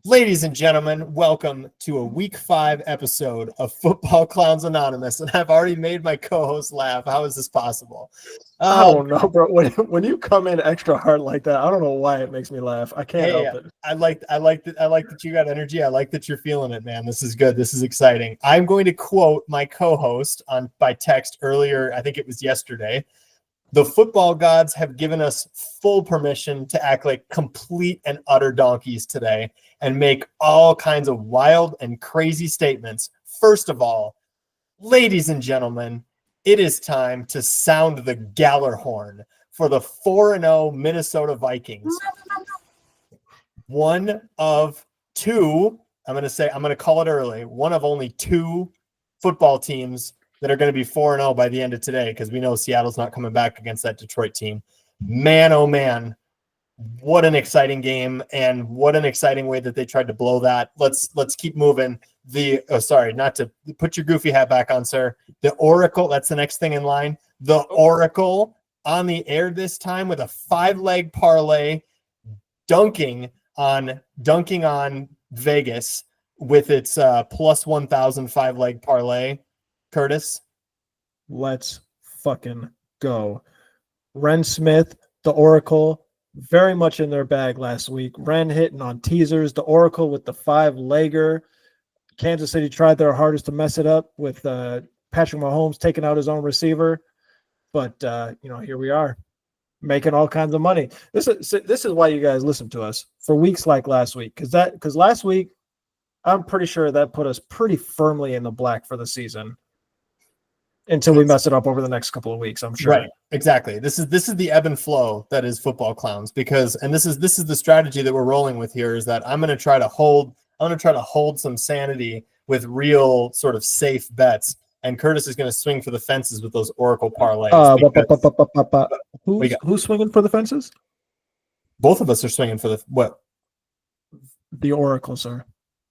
Ladies and gentlemen, welcome to a Week 5 episode of Football Clowns Anonymous, and I've already made my co-host laugh. How is this possible? I don't know, bro. When you come in extra hard like that, I don't know why it makes me laugh. I can't help it. I like that you got energy. I like that you're feeling it, man. This is good. This is exciting. I'm going to quote my co-host by text earlier. I think it was yesterday. The football gods have given us full permission to act like complete and utter donkeys today and make all kinds of wild and crazy statements. First of all, ladies and gentlemen, it is time to sound the Galler horn for the 4-0 Minnesota Vikings. One of two, I'm going to call it early, one of only two football teams that are going to be 4-0 by the end of today, because we know Seattle's not coming back against that Detroit team. Man, oh man, what an exciting game, and what an exciting way that they tried to blow that. Let's keep moving. Not to put your goofy hat back on, sir. The Oracle, that's the next thing in line. The Oracle on the air this time with a 5-leg parlay, dunking on Vegas with its plus 1,000 5-leg parlay. Kurtis, let's fucking go. Ren Smith, the Oracle, very much in their bag last week. Ren hitting on teasers, the Oracle with the 5-legger. Kansas City tried their hardest to mess it up with Patrick Mahomes taking out his own receiver. But, here we are making all kinds of money. This is why you guys listen to us for weeks like last week. Because last week, I'm pretty sure that put us pretty firmly in the black for the season. Until we mess it up over the next couple of weeks, I'm sure. Right, exactly. This is the ebb and flow that is Football Clowns, because this is the strategy that we're rolling with here, is that I'm going to try to hold some sanity with real sort of safe bets, and Kurtis is going to swing for the fences with those Oracle parlays. Who's swinging for the fences? Both of us are swinging for the The Oracle, sir.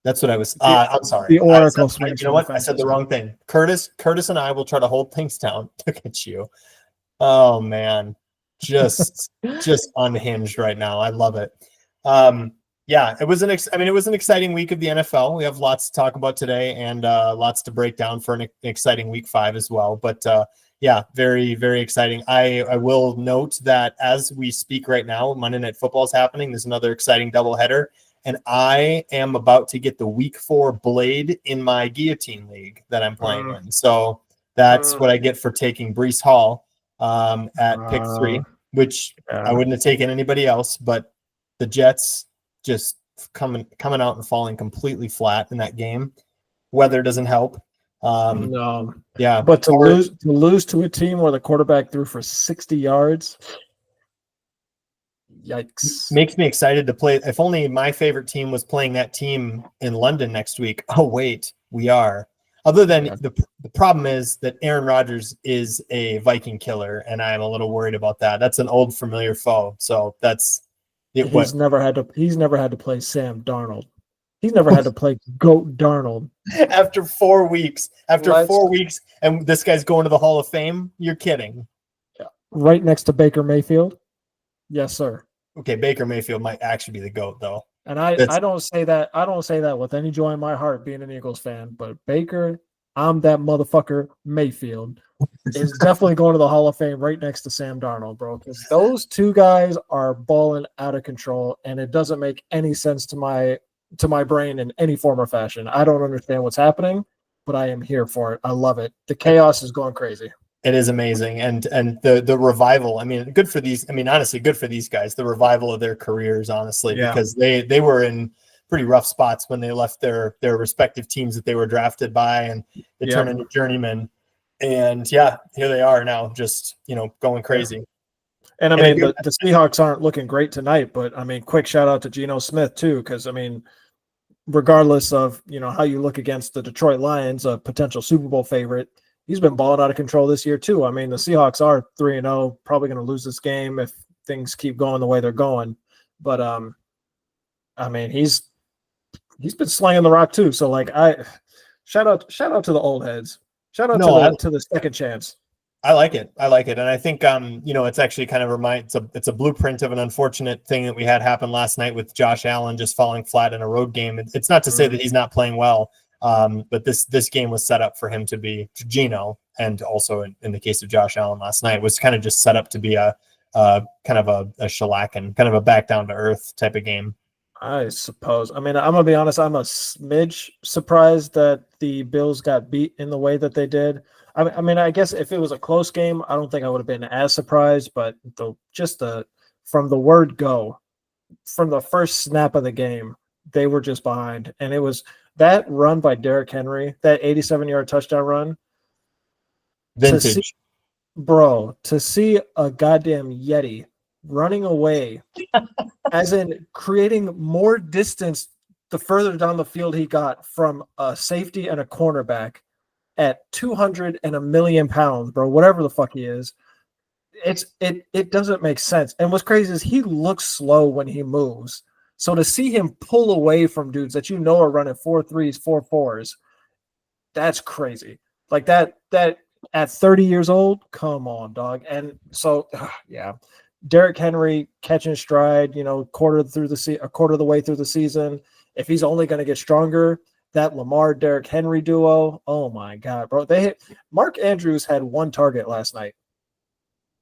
That's what I was. I'm sorry. The Oracle. You know what? I said the wrong thing. Kurtis and I will try to hold things down. Look at you. Oh man, just unhinged right now. I love it. It was an exciting week of the NFL. We have lots to talk about today, and lots to break down for an exciting week 5 as well. But very, very exciting. I will note that as we speak right now, Monday Night Football is happening. There's another exciting doubleheader. And I am about to get the week 4 blade in my guillotine league that I'm playing in. So that's what I get for taking Breece Hall at pick 3, which I wouldn't have taken anybody else. But the Jets just coming out and falling completely flat in that game. Weather doesn't help. No. Yeah. But to lose to a team where the quarterback threw for 60 yards. Yikes. Makes me excited to play. If only my favorite team was playing that team in London next week. Oh, wait, we are. Other than the problem is that Aaron Rodgers is a Viking killer, and I'm a little worried about that. That's an old familiar foe. So that's it. He's never had to play Sam Darnold. He's never had to play Goat Darnold. After 4 weeks. And this guy's going to the Hall of Fame? You're kidding. Right next to Baker Mayfield? Yes, sir. Okay, Baker Mayfield might actually be the GOAT, though. And I don't say that. I don't say that with any joy in my heart, being an Eagles fan. But Baker, I'm that motherfucker. Mayfield is definitely going to the Hall of Fame, right next to Sam Darnold, bro. Because those two guys are balling out of control, and it doesn't make any sense to my brain in any form or fashion. I don't understand what's happening, but I am here for it. I love it. The chaos is going crazy. It is amazing. And the revival, good for these. Honestly, good for these guys. The revival of their careers, honestly, because they were in pretty rough spots when they left their respective teams that they were drafted by, and they turned into journeymen. And here they are now, just, going crazy. And the Seahawks aren't looking great tonight, but quick shout out to Geno Smith too, because regardless of how you look against the Detroit Lions, a potential Super Bowl favorite, he's been balling out of control this year too. The Seahawks are 3-0, probably going to lose this game if things keep going the way they're going. But he's been slinging the rock too. So shout out to the old heads. Shout out to the second chance. I like it. And I think it's actually kind of it's a blueprint of an unfortunate thing that we had happen last night with Josh Allen just falling flat in a road game. It's not to say that he's not playing well, but this game was set up for him to be Geno, and also in the case of Josh Allen last night was kind of just set up to be a kind of a shellacking, kind of a back down to earth type of game. I suppose. I mean, I'm gonna be honest. I'm a smidge surprised that the Bills got beat in the way that they did. I mean, I guess if it was a close game, I don't think I would have been as surprised. But from the word go, from the first snap of the game, they were just behind, and it was that run by Derrick Henry, that 87-yard touchdown run. Vintage, to see a goddamn Yeti running away, as in creating more distance the further down the field he got from a safety and a cornerback at 200 and a million pounds, bro, whatever the fuck he is. It doesn't make sense. And what's crazy is he looks slow when he moves. So to see him pull away from dudes that are running 4.3s, 4.4s, that's crazy. Like that at 30 years old, come on, dog. And so, yeah, Derrick Henry catching stride, a quarter of the way through the season. If he's only going to get stronger, that Lamar Derrick Henry duo, oh my God, bro. Mark Andrews had one target last night.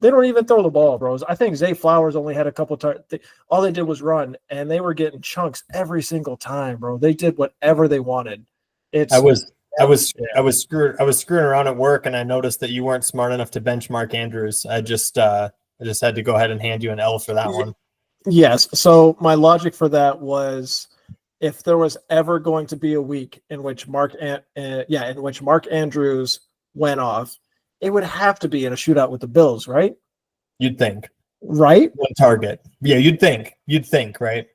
They don't even throw the ball, bros. I think Zay Flowers only had a couple targets. All they did was run, and they were getting chunks every single time, bro. They did whatever they wanted. I was screwing around at work, and I noticed that you weren't smart enough to benchmark Andrews. I just had to go ahead and hand you an L for that one. Yes. So my logic for that was, if there was ever going to be a week in which Mark Andrews went off, it would have to be in a shootout with the Bills, right? You'd think, right? One target, yeah. You'd think, right?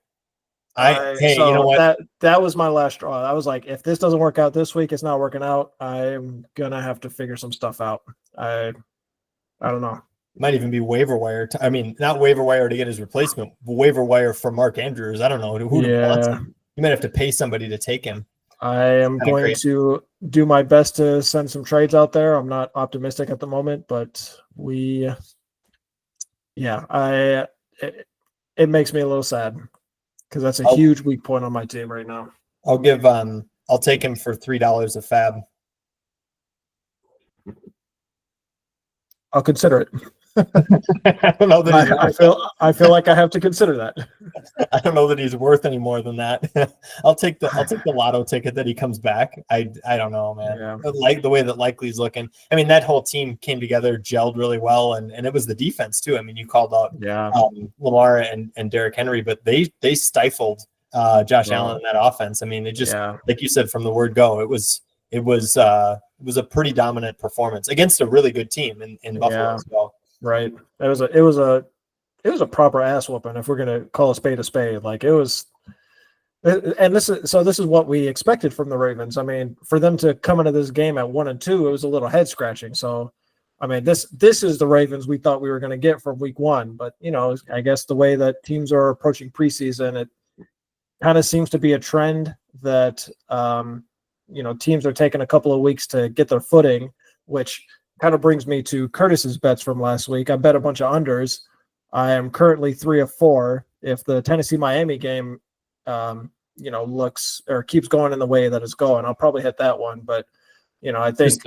You know what? That was my last straw. I was like, if this doesn't work out this week, it's not working out. I'm gonna have to figure some stuff out. I don't know. Might even be waiver wire. I mean, not waiver wire to get his replacement, but waiver wire for Mark Andrews. I don't know who to want him. You might have to pay somebody to take him. I am going to do my best to send some trades out there. I'm not optimistic at the moment, but it makes me a little sad because that's a huge weak point on my team right now. I'll take him for $3 a fab. I'll consider it. I don't know that I feel like I have to consider that. I don't know that he's worth any more than that. I'll take the lotto ticket that he comes back. I don't know, man. Yeah. Like the way that Likely's looking. I mean, that whole team came together, gelled really well, and it was the defense too. I mean, you called out Lamar and Derrick Henry, but they stifled Josh Allen in that offense. I mean, it just like you said from the word go, it was a pretty dominant performance against a really good team in Buffalo as well. Right. It was a proper ass whooping, if we're gonna call a spade a spade. Like, it was, and this is what we expected from the Ravens. I mean, for them to come into this game at 1-2, it was a little head scratching. So, I mean, this is the Ravens we thought we were going to get from week one. But I guess the way that teams are approaching preseason, it kind of seems to be a trend that teams are taking a couple of weeks to get their footing, which kind of brings me to Kurtis's bets from last week. I bet a bunch of unders. I am currently 3 of 4. If the Tennessee-Miami game, looks or keeps going in the way that it's going, I'll probably hit that one. But I think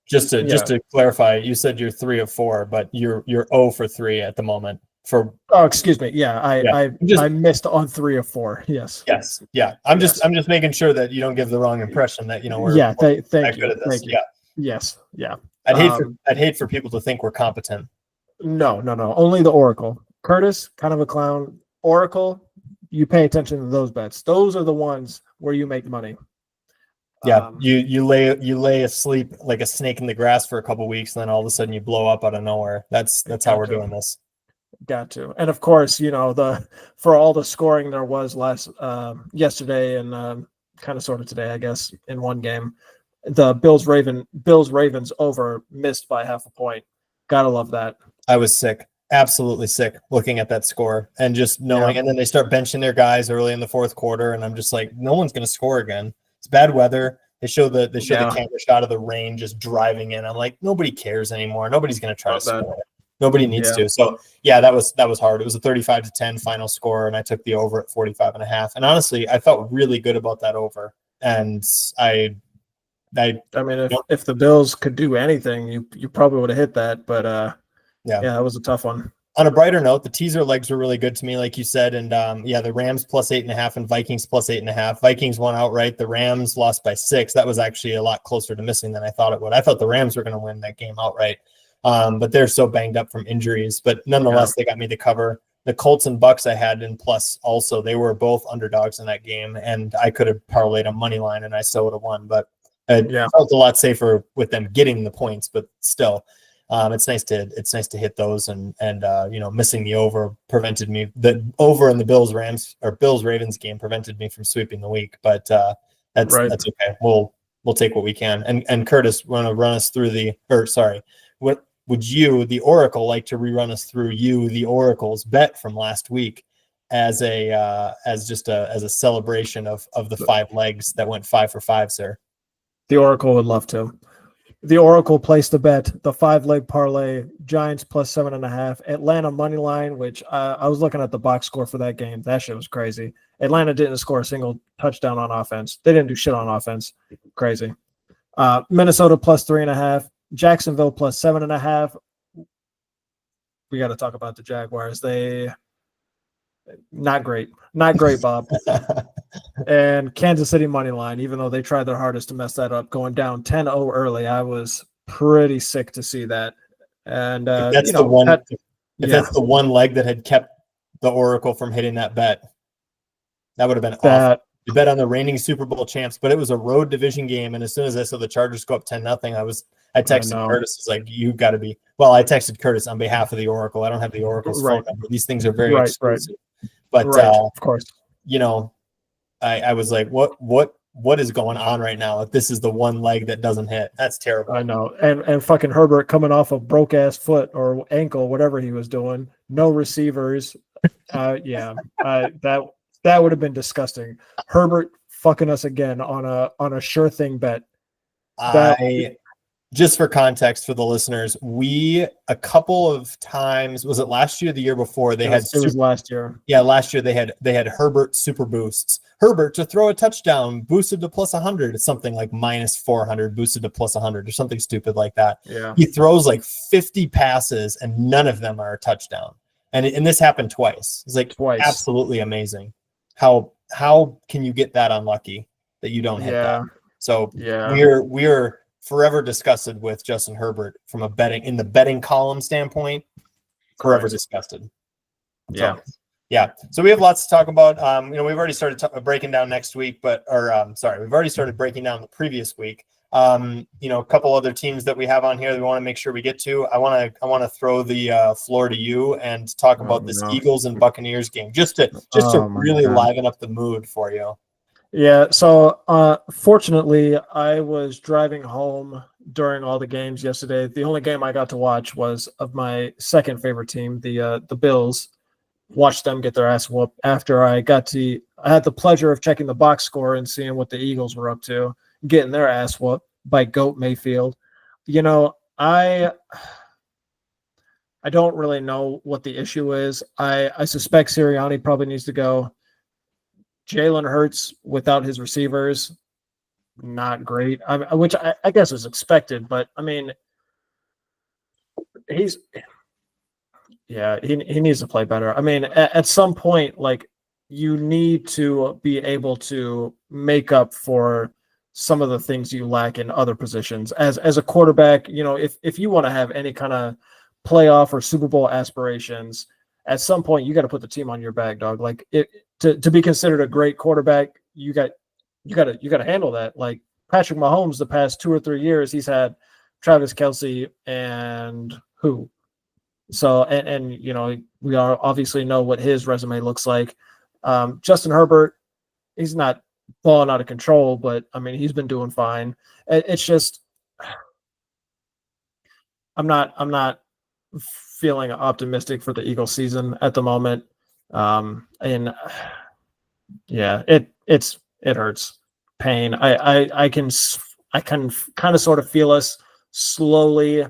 just to clarify, you said you're 3 of 4, but you're 0 for 3 at the moment. Excuse me. Yeah, I missed on 3 of 4. Yes. Yeah. I'm just making sure that you don't give the wrong impression that we're thank you. Good at this. Thank you. Yeah. Yes. Yeah. I'd hate for people to think we're competent. No. Only the Oracle. Kurtis, kind of a clown. Oracle, you pay attention to those bets. Those are the ones where you make money. Yeah, you lay asleep like a snake in the grass for a couple weeks, and then all of a sudden you blow up out of nowhere. That's how we're doing this. Got to. And of course, for all the scoring there was yesterday and kind of sort of today, I guess, in one game, the Bills Ravens over missed by half a point. Gotta love that. I was sick, absolutely sick, looking at that score and just knowing. And then they start benching their guys early in the fourth quarter, and I'm just like, no one's going to score again. It's bad weather. They show the camera shot of the rain just driving in. I'm like, nobody cares anymore. Nobody's going to try to score it. Nobody needs to. So yeah, that was hard. It was a 35-10 final score, and I took the over at 45.5. And honestly, I felt really good about that over. And I mean, if the Bills could do anything, you probably would have hit that. But yeah, that was a tough one. On a brighter note, the teaser legs were really good to me, like you said. And the Rams plus 8.5 and Vikings plus 8.5. Vikings won outright. The Rams lost by 6. That was actually a lot closer to missing than I thought it would. I thought the Rams were going to win that game outright. But they're so banged up from injuries. But nonetheless, they got me the cover. The Colts and Bucks I had in plus also. They were both underdogs in that game, and I could have parlayed a money line, and I still would have won. But I felt a lot safer with them getting the points. But still, it's nice to hit those, and missing the over prevented me. The over in the Bills Ravens game prevented me from sweeping the week. But that's okay. We'll take what we can. And Kurtis, want to run us through what would you, the Oracle, like to rerun us through the Oracle's bet from last week as a celebration of the 5 legs that went 5 for 5, sir? The Oracle would love to. The Oracle placed a bet, the 5-leg parlay, Giants plus 7.5, Atlanta money line, which I was looking at the box score for that game. That shit was crazy. Atlanta didn't score a single touchdown on offense. They didn't do shit on offense. Crazy. Minnesota plus 3.5. Jacksonville plus 7.5. We got to talk about the Jaguars. They not great, Bob. And Kansas City money line, even though they tried their hardest to mess that up, going down 10-0 early. I was pretty sick to see that. And that's the one leg that had kept the Oracle from hitting that bet, that would have been awful. You bet on the reigning Super Bowl champs, but it was a road division game, and as soon as I saw the Chargers go up 10-0, I texted Kurtis. It's like, you got to be. Well, I texted Kurtis on behalf of the Oracle. I don't have the Oracle's phone number. These things are very exclusive. But of course, I was like, what is going on right now? If this is the one leg that doesn't hit, that's terrible. I know. And fucking Herbert coming off a broke ass foot or ankle, whatever he was doing, no receivers. That would have been disgusting. Herbert fucking us again on a sure thing bet. Just for context for the listeners, a couple of times, was it last year or the year before, it was last year. Yeah, last year they had Herbert super boosts. Herbert to throw a touchdown boosted to plus 100. It's something like minus 400 boosted to plus 100 or something stupid like that. Yeah. He throws like 50 passes and none of them are a touchdown. And this happened twice. It's like absolutely amazing. How can you get that unlucky that you don't hit that? So we're forever disgusted with Justin Herbert from in the betting column standpoint. Forever disgusted. So we have lots to talk about. We've already started breaking down next week, we've already started breaking down the previous week. A couple other teams that we have on here that we want to make sure we get to. I want to throw the floor to you and talk about this Eagles and Buccaneers game, just to really liven up the mood for you. Yeah. So fortunately, I was driving home during all the games yesterday. The only game I got to watch was of my second favorite team, the Bills. Watched them get their ass whooped after I had the pleasure of checking the box score and seeing what the Eagles were up to, getting their ass whooped by Goat Mayfield. I don't really know what the issue is. I suspect Sirianni probably needs to go. Jalen Hurts without his receivers, not great. Which I guess was expected, but I mean, he needs to play better. I mean, at some point, like, you need to be able to make up for some of the things you lack in other positions. As a quarterback, if you want to have any kind of playoff or Super Bowl aspirations, at some point you got to put the team on your back, dog. Like, to be considered a great quarterback, you got to handle that. Like Patrick Mahomes, the past 2 or 3 years, he's had Travis Kelce and who. So, and we obviously know what his resume looks like. Justin Herbert, he's not balling out of control, but I mean, he's been doing fine. It's just, I'm not feeling optimistic for the Eagles season at the moment. It hurts. pain. I can kind of sort of feel us slowly,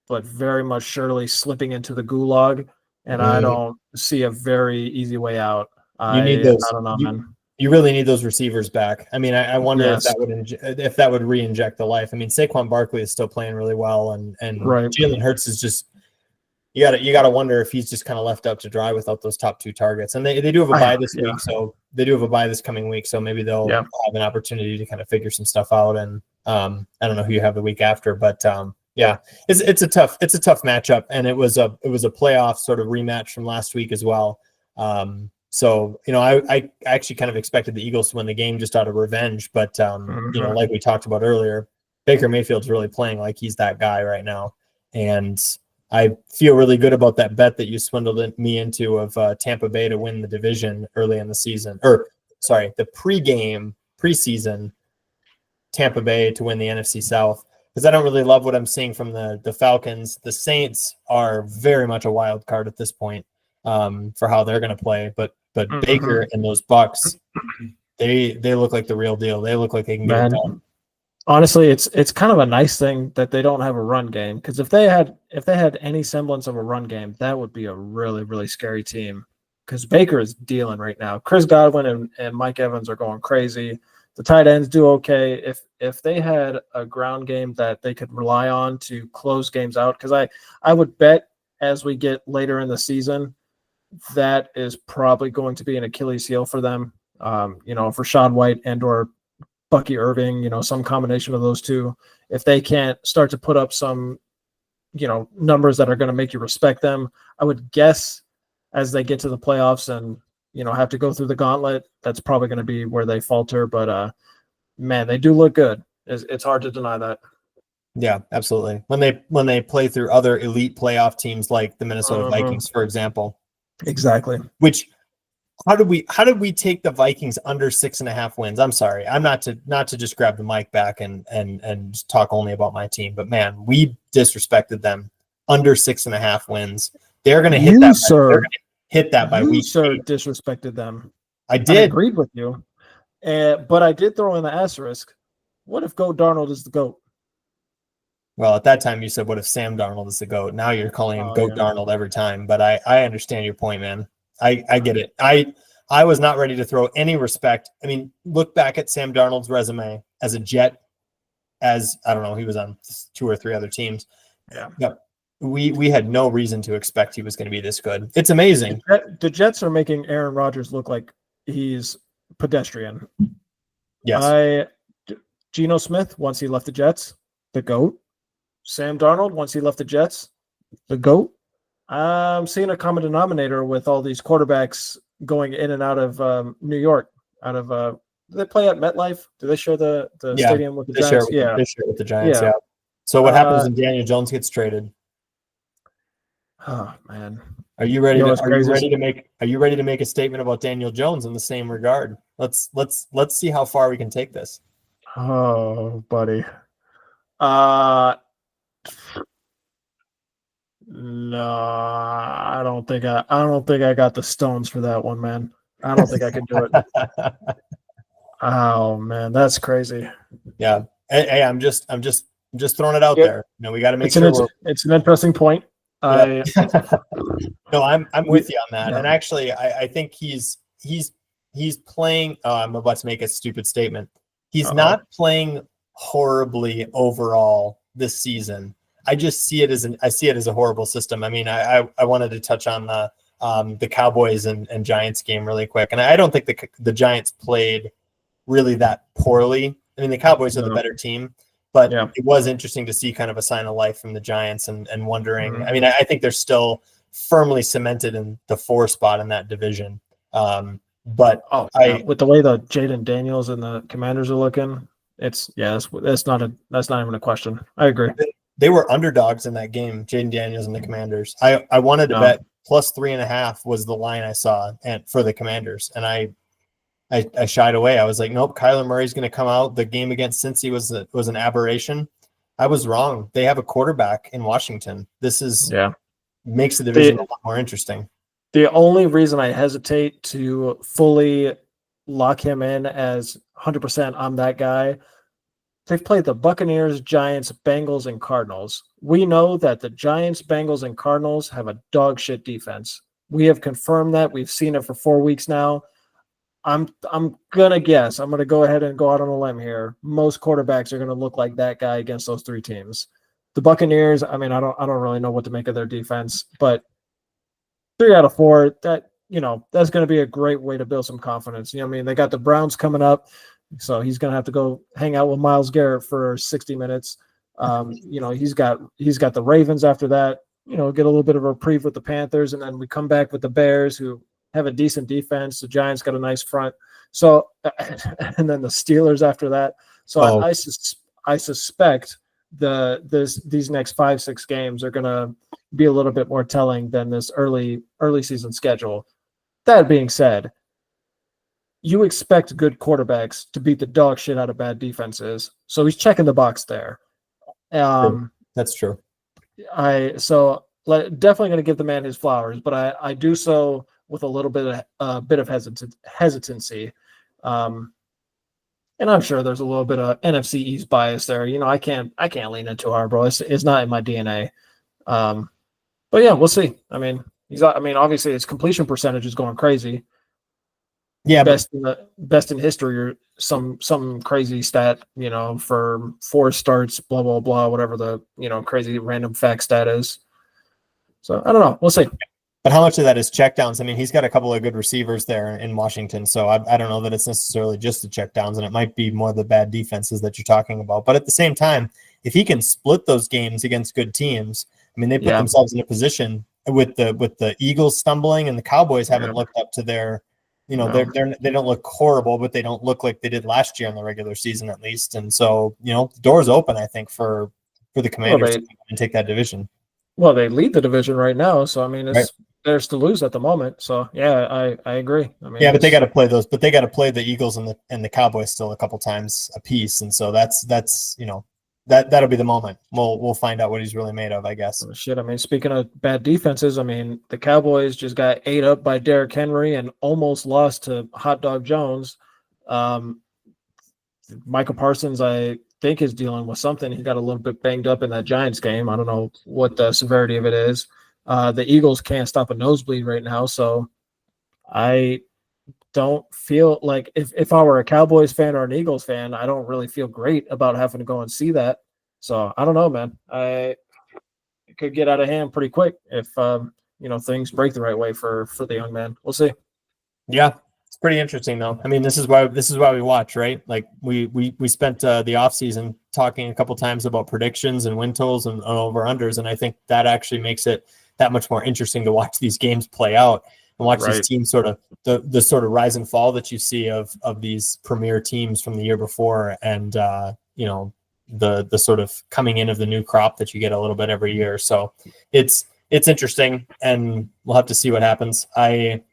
but very much surely slipping into the gulag, and I don't see a very easy way out. You need I those. don't know, man. You really need those receivers back. I mean, I wonder if Yes. that would re-inject the life. I mean, Saquon Barkley is still playing really well, and Right. Jalen Hurts is just you gotta wonder if he's just kind of left out to dry without those top 2 targets. And they do have a bye this week, so they do have a bye this coming week, so maybe they'll have an opportunity to kind of figure some stuff out. And I don't know who you have the week after, but it's a tough matchup, and it was a playoff sort of rematch from last week as well. So, I actually kind of expected the Eagles to win the game just out of revenge, but like we talked about earlier, Baker Mayfield's really playing like he's that guy right now, and I feel really good about that bet that you swindled me into of Tampa Bay to win the division early in the season, the preseason Tampa Bay to win the NFC South, because I don't really love what I'm seeing from the Falcons. The Saints are very much a wild card at this point for how they're going to play, but Baker and those Bucks, they look like the real deal. They look like they can get it done. Honestly, it's kind of a nice thing that they don't have a run game, because if they had any semblance of a run game, that would be a really, really scary team, because Baker is dealing right now. Chris Godwin and Mike Evans are going crazy. The tight ends do okay. If they had a ground game that they could rely on to close games out, because I would bet as we get later in the season, that is probably going to be an Achilles heel for them. For Rashad White and or Bucky Irving, some combination of those two. If they can't start to put up some, numbers that are going to make you respect them, I would guess as they get to the playoffs and, have to go through the gauntlet, that's probably going to be where they falter. But, man, they do look good. It's hard to deny that. Yeah, absolutely. When they play through other elite playoff teams like the Minnesota Vikings, for example. Exactly. Which how did we take the Vikings under 6.5 wins? I'm sorry. I'm not to just grab the mic back and talk only about my team, but man, we disrespected them under 6.5 wins. They're going to hit that. They're going to hit that by week 8. Disrespected them. I did. I agreed with you, but I did throw in the asterisk. What if Goat Darnold is the GOAT? Well, at that time you said, what if Sam Darnold is the GOAT? Now you're calling him Goat Darnold every time, but I understand your point, man. I get it. I was not ready to throw any respect. I mean, look back at Sam Darnold's resume as a Jet, as I don't know, he was on 2 or 3 other teams. Yeah. We had no reason to expect he was going to be this good. It's amazing. The Jets are making Aaron Rodgers look like he's pedestrian. Yes. Geno Smith, once he left the Jets, the GOAT. Sam Darnold, once he left the Jets, the GOAT. I'm seeing a common denominator with all these quarterbacks going in and out of New York. Do they play at MetLife? Do they share the stadium with the Giants? They share with the Giants. Yeah. So what happens when Daniel Jones gets traded? Oh man, are you ready to make a statement about Daniel Jones in the same regard? Let's see how far we can take this. Oh, buddy. No, I don't think I got the stones for that one, man. I don't think I can do it. Oh man, that's crazy. Yeah. Hey, I'm just throwing it out there. We got to make sure it's an interesting point. No, I'm with you on that. Yeah. And actually, I think he's playing. I'm about to make a stupid statement. He's not playing horribly overall this season. I just see it as a horrible system. I mean, I wanted to touch on the Cowboys and Giants game really quick, and I don't think the Giants played really that poorly. I mean, the Cowboys are the better team. But it was interesting to see kind of a sign of life from the Giants and wondering. Mm-hmm. I mean, I think they're still firmly cemented in the 4 spot in that division. But with the way the Jaden Daniels and the Commanders are looking, that's not even a question. I agree. They were underdogs in that game, Jaden Daniels and the Commanders. I wanted to bet plus 3.5 was the line I saw for the Commanders, and I shied away. I was like, nope, Kyler Murray's going to come out. The game against Cincy was an aberration. I was wrong. They have a quarterback in Washington. This makes the division a lot more interesting. The only reason I hesitate to fully lock him in as 100%. I'm that guy. They've played the Buccaneers, Giants, Bengals, and Cardinals. We know that the Giants, Bengals, and Cardinals have a dog shit defense. We have confirmed that. We've seen it for 4 weeks now. I'm gonna guess. I'm gonna go ahead and go out on a limb here. Most quarterbacks are gonna look like that guy against those 3 teams. The Buccaneers, I mean, I don't really know what to make of their defense, but 3 out of 4, that's going to be a great way to build some confidence. I mean, they got the Browns coming up, so he's going to have to go hang out with Myles Garrett for 60 minutes. He's got the Ravens after that. Get a little bit of a reprieve with the Panthers, and then we come back with the Bears, who have a decent defense. The Giants got a nice front. So, and then the Steelers after that. So I suspect these next 5-6 games are going to be a little bit more telling than this early season schedule. That being said, you expect good quarterbacks to beat the dog shit out of bad defenses. So he's checking the box there. That's true. Definitely going to give the man his flowers, but I do so with a little bit of hesitancy. And I'm sure there's a little bit of NFC East bias there. I can't lean in too hard, bro. It's not in my DNA. But yeah, we'll see. I mean, obviously his completion percentage is going crazy. Yeah, best in history, or some crazy stat, for 4 starts, blah blah blah, whatever the crazy random fact stat is. So I don't know. We'll see. But how much of that is checkdowns? I mean, he's got a couple of good receivers there in Washington, so I don't know that it's necessarily just the checkdowns, and it might be more the bad defenses that you're talking about. But at the same time, if he can split those games against good teams, I mean, they put themselves in a position with the Eagles stumbling, and the Cowboys haven't looked up to their, they don't look horrible, but they don't look like they did last year in the regular season at least. And so, the door's open, I think, for the Commanders to take that division. Well, they lead the division right now, so I mean, it's theirs to lose at the moment. So yeah, I agree. I mean, but they got to play those. But they got to play the Eagles and the Cowboys still a couple times a piece, and so that's that'll be the moment. We'll find out what he's really made of, I guess. Oh, shit, I mean, speaking of bad defenses, I mean, the Cowboys just got ate up by Derrick Henry and almost lost to Hot Dog Jones. Michael Parsons, I think, is dealing with something. He got a little bit banged up in that Giants game. I don't know what the severity of it is. The Eagles can't stop a nosebleed right now, so I don't feel like if I were a Cowboys fan or an Eagles fan, I don't really feel great about having to go and see that. So I don't know, man. It could get out of hand pretty quick if things break the right way for the young man. We'll see. Yeah, it's pretty interesting though. I mean, this is why we watch, right? Like we spent the offseason talking a couple times about predictions and win totals and over unders, and I think that actually makes it that much more interesting to watch these games play out and watch these teams sort of the sort of rise and fall that you see of these premier teams from the year before, and the sort of coming in of the new crop that you get a little bit every year. So it's interesting, and we'll have to see what happens. I'm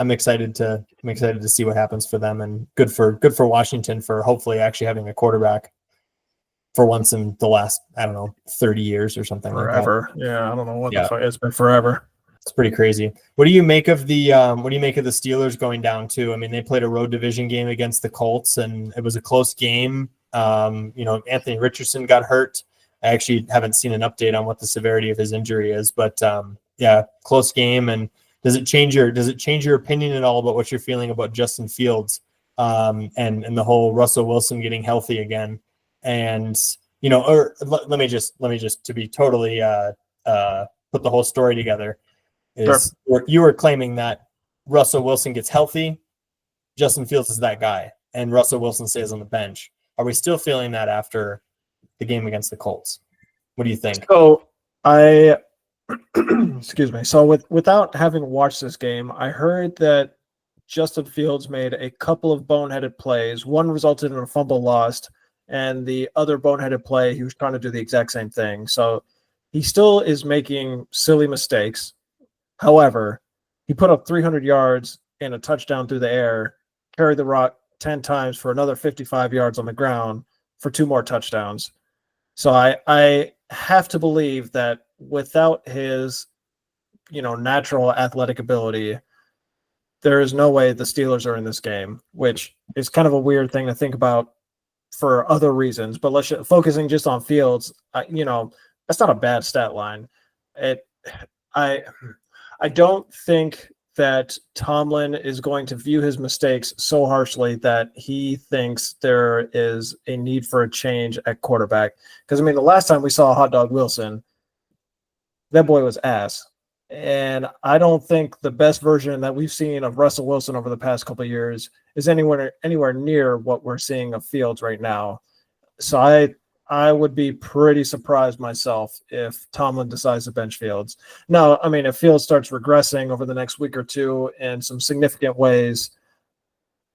excited to see what happens for them, and good for Washington for hopefully actually having a quarterback for once in the last, 30 years or something forever. like that. Yeah, I don't know what the fuck. It's been forever. It's pretty crazy. What do you make of the Steelers going down too? I mean, they played a road division game against the Colts, and it was a close game. Anthony Richardson got hurt. I actually haven't seen an update on what the severity of his injury is, but close game. And does it change your opinion at all about what you're feeling about Justin Fields and the whole Russell Wilson getting healthy again? And let me just to be totally put the whole story together. You were claiming that Russell Wilson gets healthy, Justin Fields is that guy, and Russell Wilson stays on the bench. Are we still feeling that after the game against the Colts? What do you think? So excuse me. So without having watched this game, I heard that Justin Fields made a couple of boneheaded plays. One resulted in a fumble lost, and the other boneheaded play, he was trying to do the exact same thing. So he still is making silly mistakes. However, he put up 300 yards and a touchdown through the air, carried the rock 10 times for another 55 yards on the ground for 2 more touchdowns. So I have to believe that without his, natural athletic ability, there is no way the Steelers are in this game, which is kind of a weird thing to think about for other reasons. But focusing just on Fields, that's not a bad stat line. I don't think that Tomlin is going to view his mistakes so harshly that he thinks there is a need for a change at quarterback. Because, the last time we saw Hot Dog Wilson, that boy was ass. And I don't think the best version that we've seen of Russell Wilson over the past couple of years is anywhere near what we're seeing of Fields right now. So I would be pretty surprised myself if Tomlin decides to bench Fields. Now, if Fields starts regressing over the next week or two in some significant ways,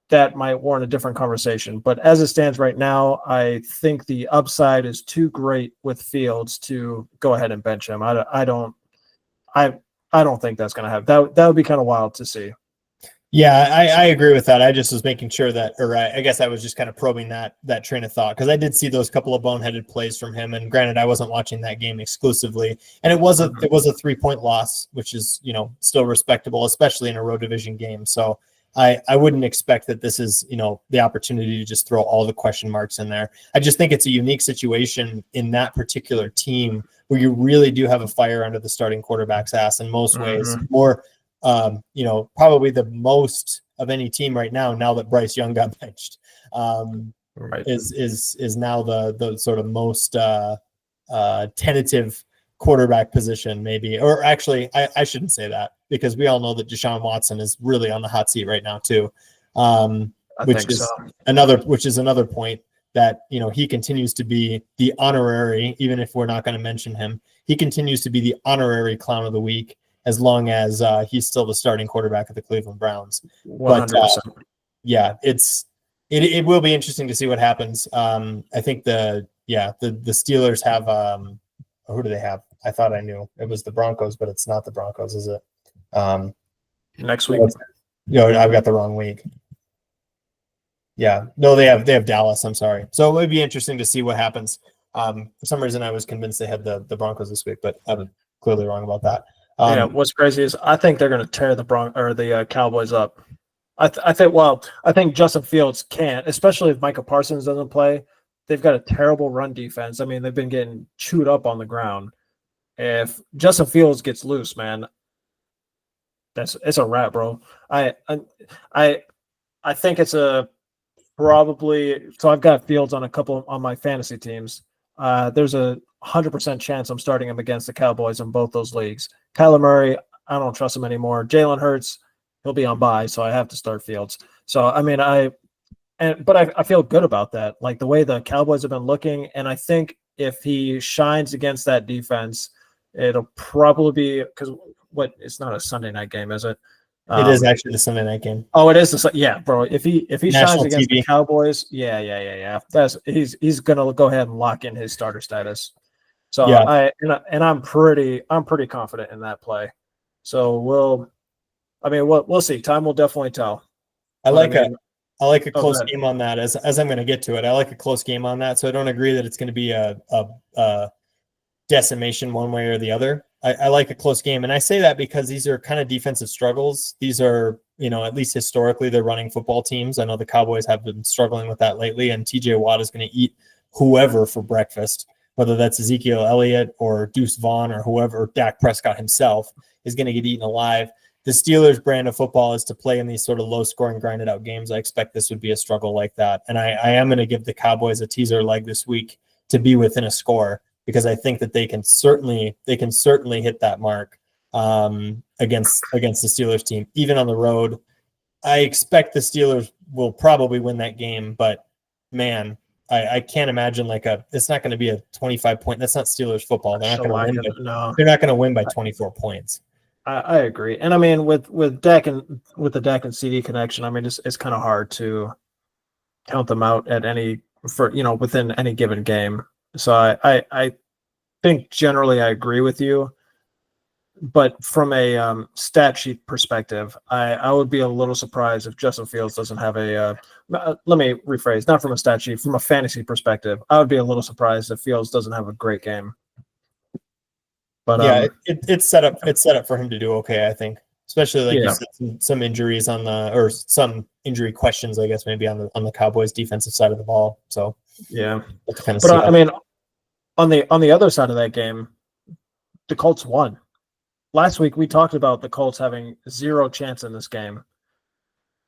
that might warrant a different conversation. But as it stands right now, I think the upside is too great with Fields to go ahead and bench him. I don't think that's going to happen. That would be kind of wild to see. Yeah, I agree with that. I just was making sure that, or I guess I was just kind of probing that train of thought, because I did see those couple of boneheaded plays from him. And granted, I wasn't watching that game exclusively, and it was a 3-point loss, which is still respectable, especially in a road division game. So I wouldn't expect that this is the opportunity to just throw all the question marks in there. I just think it's a unique situation in that particular team where you really do have a fire under the starting quarterback's ass in most ways. More. Probably the most of any team right now that Bryce Young got benched, is now the sort of most tentative quarterback position, maybe. Or actually, I shouldn't say that, because we all know that Deshaun Watson is really on the hot seat right now too, which is another point that he continues to be the honorary, even if we're not going to mention him, he continues to be the honorary clown of the week, as long as he's still the starting quarterback of the Cleveland Browns. 100%. But it will be interesting to see what happens. I think the Steelers have who do they have? I thought I knew it was the Broncos, but it's not the Broncos, is it? Next week. I've got the wrong week. Yeah, no, they have Dallas. I'm sorry. So it would be interesting to see what happens. For some reason, I was convinced they had the Broncos this week, but I'm clearly wrong about that. What's crazy is I think they're going to tear the Cowboys up. I think Justin Fields can't, especially if Micah Parsons doesn't play. They've got a terrible run defense. They've been getting chewed up on the ground. If Justin Fields gets loose, man, it's a wrap, bro. I think it's probably. So I've got Fields on my fantasy teams. There's a 100% chance I'm starting him against the Cowboys in both those leagues. Kyler Murray, I don't trust him anymore. Jalen Hurts, he'll be on bye, so I have to start Fields. So but I feel good about that, like the way the Cowboys have been looking, and I think if he shines against that defense, it'll probably be because it's not a Sunday night game, is it? It is actually the Sunday night game. Oh, it is. Yeah, bro. If he shines against TV. the Cowboys, yeah. He's gonna go ahead and lock in his starter status. So yeah. I'm pretty confident in that play. So we'll see. Time will definitely tell. I like a close game on that. As I'm going to get to it, I like a close game on that. So I don't agree that it's going to be a decimation one way or the other. I like a close game, and I say that because these are kind of defensive struggles. These are, at least historically, they're running football teams. I know the Cowboys have been struggling with that lately, and TJ Watt is going to eat whoever for breakfast, whether that's Ezekiel Elliott or Deuce Vaughn or whoever, or Dak Prescott himself is going to get eaten alive. The Steelers' brand of football is to play in these sort of low-scoring, grinded-out games. I expect this would be a struggle like that, and I am going to give the Cowboys a teaser leg this week to be within a score, because I think that they can certainly hit that mark against the Steelers team, even on the road. I expect the Steelers will probably win that game, but man, I can't imagine it's not going to be a 25-point. That's not Steelers football. They're not going to win. They're not going to win by 24 points. I agree, and with Dak and with the Dak and CD connection, it's kind of hard to count them out at within any given game. So I think generally I agree with you, but from a stat sheet perspective, I would be a little surprised if Justin Fields doesn't have let me rephrase, not from a stat sheet, from a fantasy perspective, I would be a little surprised if Fields doesn't have a great game. But yeah, it's set up for him to do okay, I think. especially like you Yeah. said, some injuries or some injury questions, I guess, maybe on the Cowboys defensive side of the ball. So Yeah. we'll have to kind of But see. I mean, on the other side of that game, the Colts won. Last week we talked about the Colts having zero chance in this game.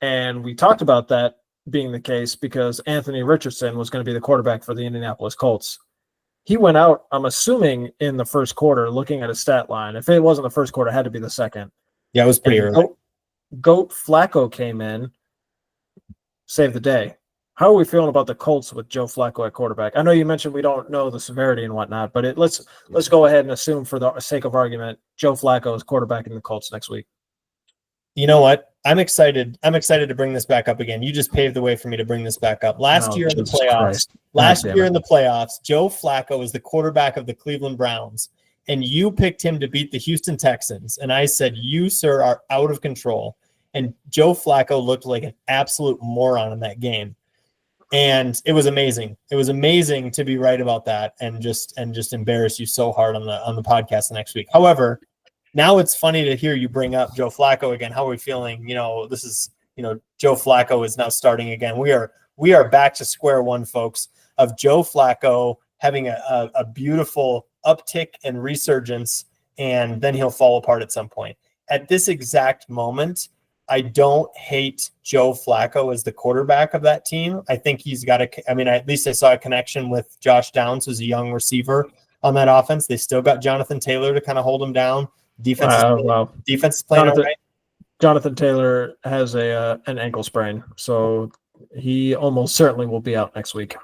And we talked about that being the case because Anthony Richardson was going to be the quarterback for the Indianapolis Colts. He went out, I'm assuming, in the first quarter, looking at his stat line. If it wasn't the first quarter, it had to be the second. Yeah, it was pretty early. Goat Flacco came in, saved the day. How are we feeling about the Colts with Joe Flacco at quarterback? I know you mentioned we don't know the severity and whatnot, but let's go ahead and assume, for the sake of argument, Joe Flacco is quarterbacking the Colts next week. You know what? I'm excited. I'm excited to bring this back up again. You just paved the way for me to bring this back up. Last year in the playoffs, Joe Flacco was the quarterback of the Cleveland Browns, and you picked him to beat the Houston Texans. And I said, you, sir, are out of control. And Joe Flacco looked like an absolute moron in that game. And it was amazing. It was amazing to be right about that and just embarrass you so hard on the podcast the next week. However, now it's funny to hear you bring up Joe Flacco again. How are we feeling? This is, Joe Flacco is now starting again. We are back to square one, folks, of Joe Flacco having a beautiful uptick and resurgence, and then he'll fall apart at some point. At this exact moment, I don't hate Joe Flacco as the quarterback of that team. I think he's got at least I saw a connection with Josh Downs, who's a young receiver on that offense. They still got Jonathan Taylor to kind of hold him down. Defense is playing all right. Jonathan Taylor has an ankle sprain, so he almost certainly will be out next week.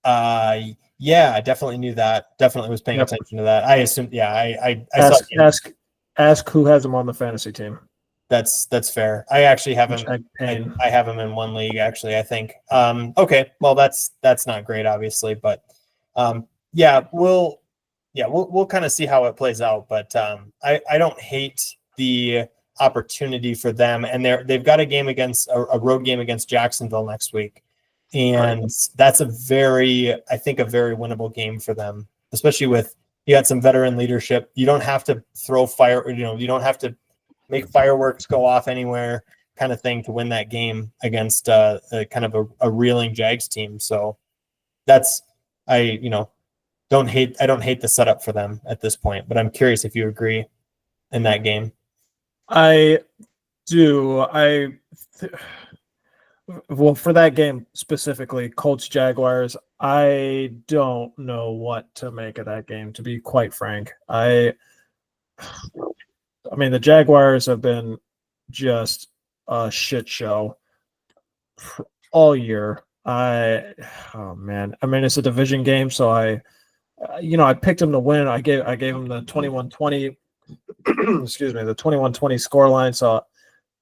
Yeah, I definitely knew that. Definitely was paying attention to that. I assumed. Yeah, I ask who has him on the fantasy team. That's fair. I actually have him. I have him in one league, actually, I think. Okay, well that's not great, obviously, but we'll kind of see how it plays out. But I don't hate the opportunity for them, and they've got a game against a road game against Jacksonville next week, and that's a very winnable game for them, especially with you got some veteran leadership. You don't have to throw fire. You don't have to make fireworks go off anywhere, kind of thing, to win that game against kind of a reeling Jags team. So I don't hate the setup for them at this point, but I'm curious if you agree in that game. I do. Well, for that game specifically, Colts Jaguars, I don't know what to make of that game, to be quite frank. I mean, the Jaguars have been just a shit show all year. Oh man. I mean, it's a division game, so I picked them to win. I gave them the 21-20 excuse me, the 21-20 scoreline. So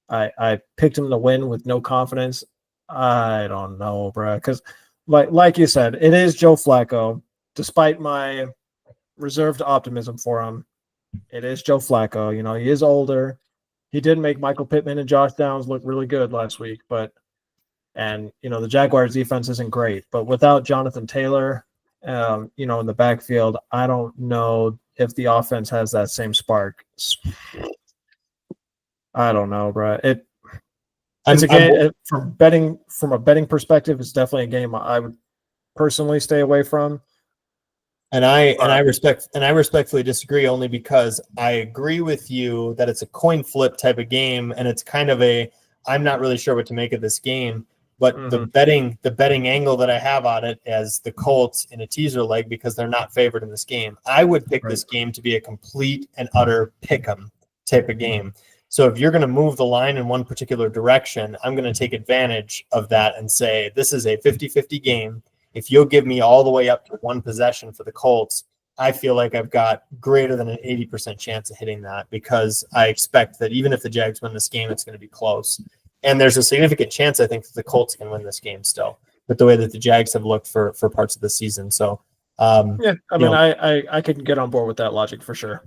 I picked them to win with no confidence. I don't know, bro, because like you said, it is Joe Flacco. Despite my reserved optimism for him, it is Joe Flacco. He is older. He did make Michael Pittman and Josh Downs look really good last week, the Jaguars defense isn't great, but without Jonathan Taylor, in the backfield, I don't know if the offense has that same spark. I don't know, bro. It's a game from a betting perspective. It's definitely a game I would personally stay away from. And I respectfully disagree, only because I agree with you that it's a coin flip type of game, and it's kind of I'm not really sure what to make of this game. But the betting angle that I have on it as the Colts in a teaser leg, because they're not favored in this game, I would pick this game to be a complete and utter pick'em type of game. So if you're going to move the line in one particular direction, I'm going to take advantage of that and say this is a 50-50 game. If you'll give me all the way up to one possession for the Colts, I feel like I've got greater than an 80% chance of hitting that, because I expect that even if the Jags win this game, it's going to be close. And there's a significant chance, I think, that the Colts can win this game still, with the way that the Jags have looked for parts of the season. So, I can get on board with that logic for sure.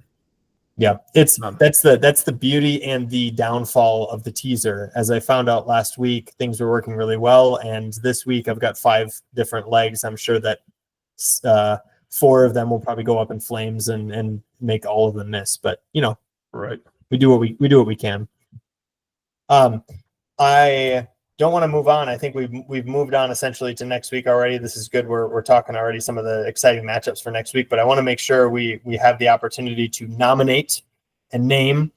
Yeah, that's the beauty and the downfall of the teaser. As I found out last week, things were working really well, and this week I've got 5 different legs. I'm sure that 4 of them will probably go up in flames and make all of them miss. But we do what we can. I don't want to move on. I think we've moved on essentially to next week already. This is good. We're talking already some of the exciting matchups for next week, but I want to make sure we have the opportunity to nominate and name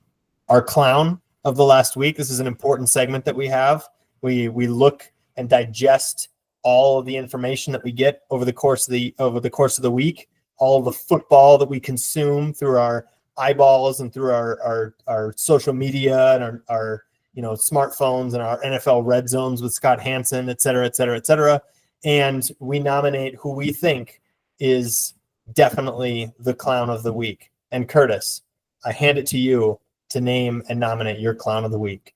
our clown of the last week. This is an important segment that we have. We look and digest all of the information that we get over the course of the week, all of the football that we consume through our eyeballs and through our social media and our smartphones and our NFL red zones with Scott Hansen, et cetera, et cetera, et cetera. And we nominate who we think is definitely the clown of the week. And Kurtis, I hand it to you to name and nominate your clown of the week.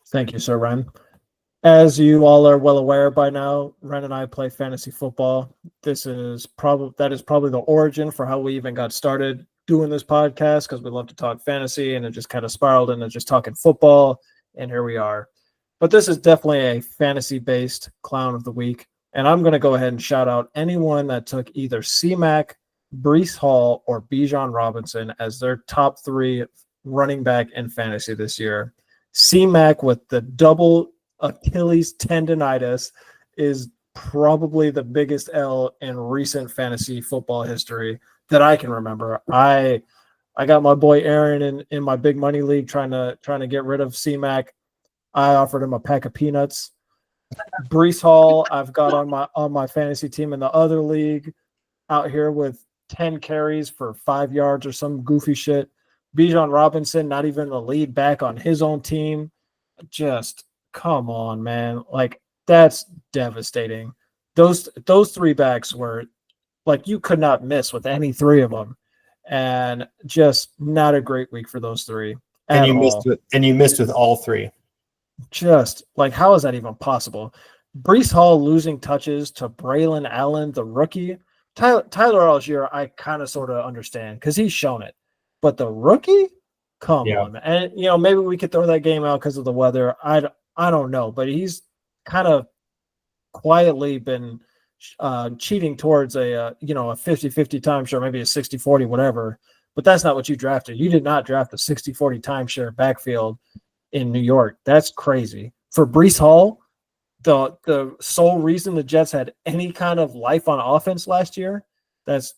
Thank you, Sir Ren. As you all are well aware by now, Ren and I play fantasy football. That is probably the origin for how we even got started doing this podcast, because we love to talk fantasy, and it just kind of spiraled into just talking football, and here we are. But this is definitely a fantasy-based clown of the week, and I'm going to go ahead and shout out anyone that took either C-Mac, Breece Hall, or Bijan Robinson as their top 3 running back in fantasy this year. C-Mac with the double Achilles tendonitis is probably the biggest L in recent fantasy football history that I can remember. I got my boy Aaron in my big money league trying to get rid of C-Mac. I offered him a pack of peanuts. Breece Hall, I've got on my fantasy team in the other league out here with 10 carries for 5 yards or some goofy shit. Bijan Robinson, not even the lead back on his own team. Just come on, man. Like, that's devastating. Those 3 backs were like, you could not miss with any 3 of them. And just not a great week for those 3. And you missed with all 3. Just like, how is that even possible? Breece Hall losing touches to Braylon Allen, the rookie. Tyler Algier, I kind of sort of understand because he's shown it. But the rookie? Come on, man. And, maybe we could throw that game out because of the weather. I don't know. But he's kind of quietly been cheating towards a 50-50 timeshare, maybe a 60-40, whatever. But that's not what you drafted. You did not draft a 60-40 timeshare backfield in New York. That's crazy. For Breece Hall, the sole reason the Jets had any kind of life on offense last year, that's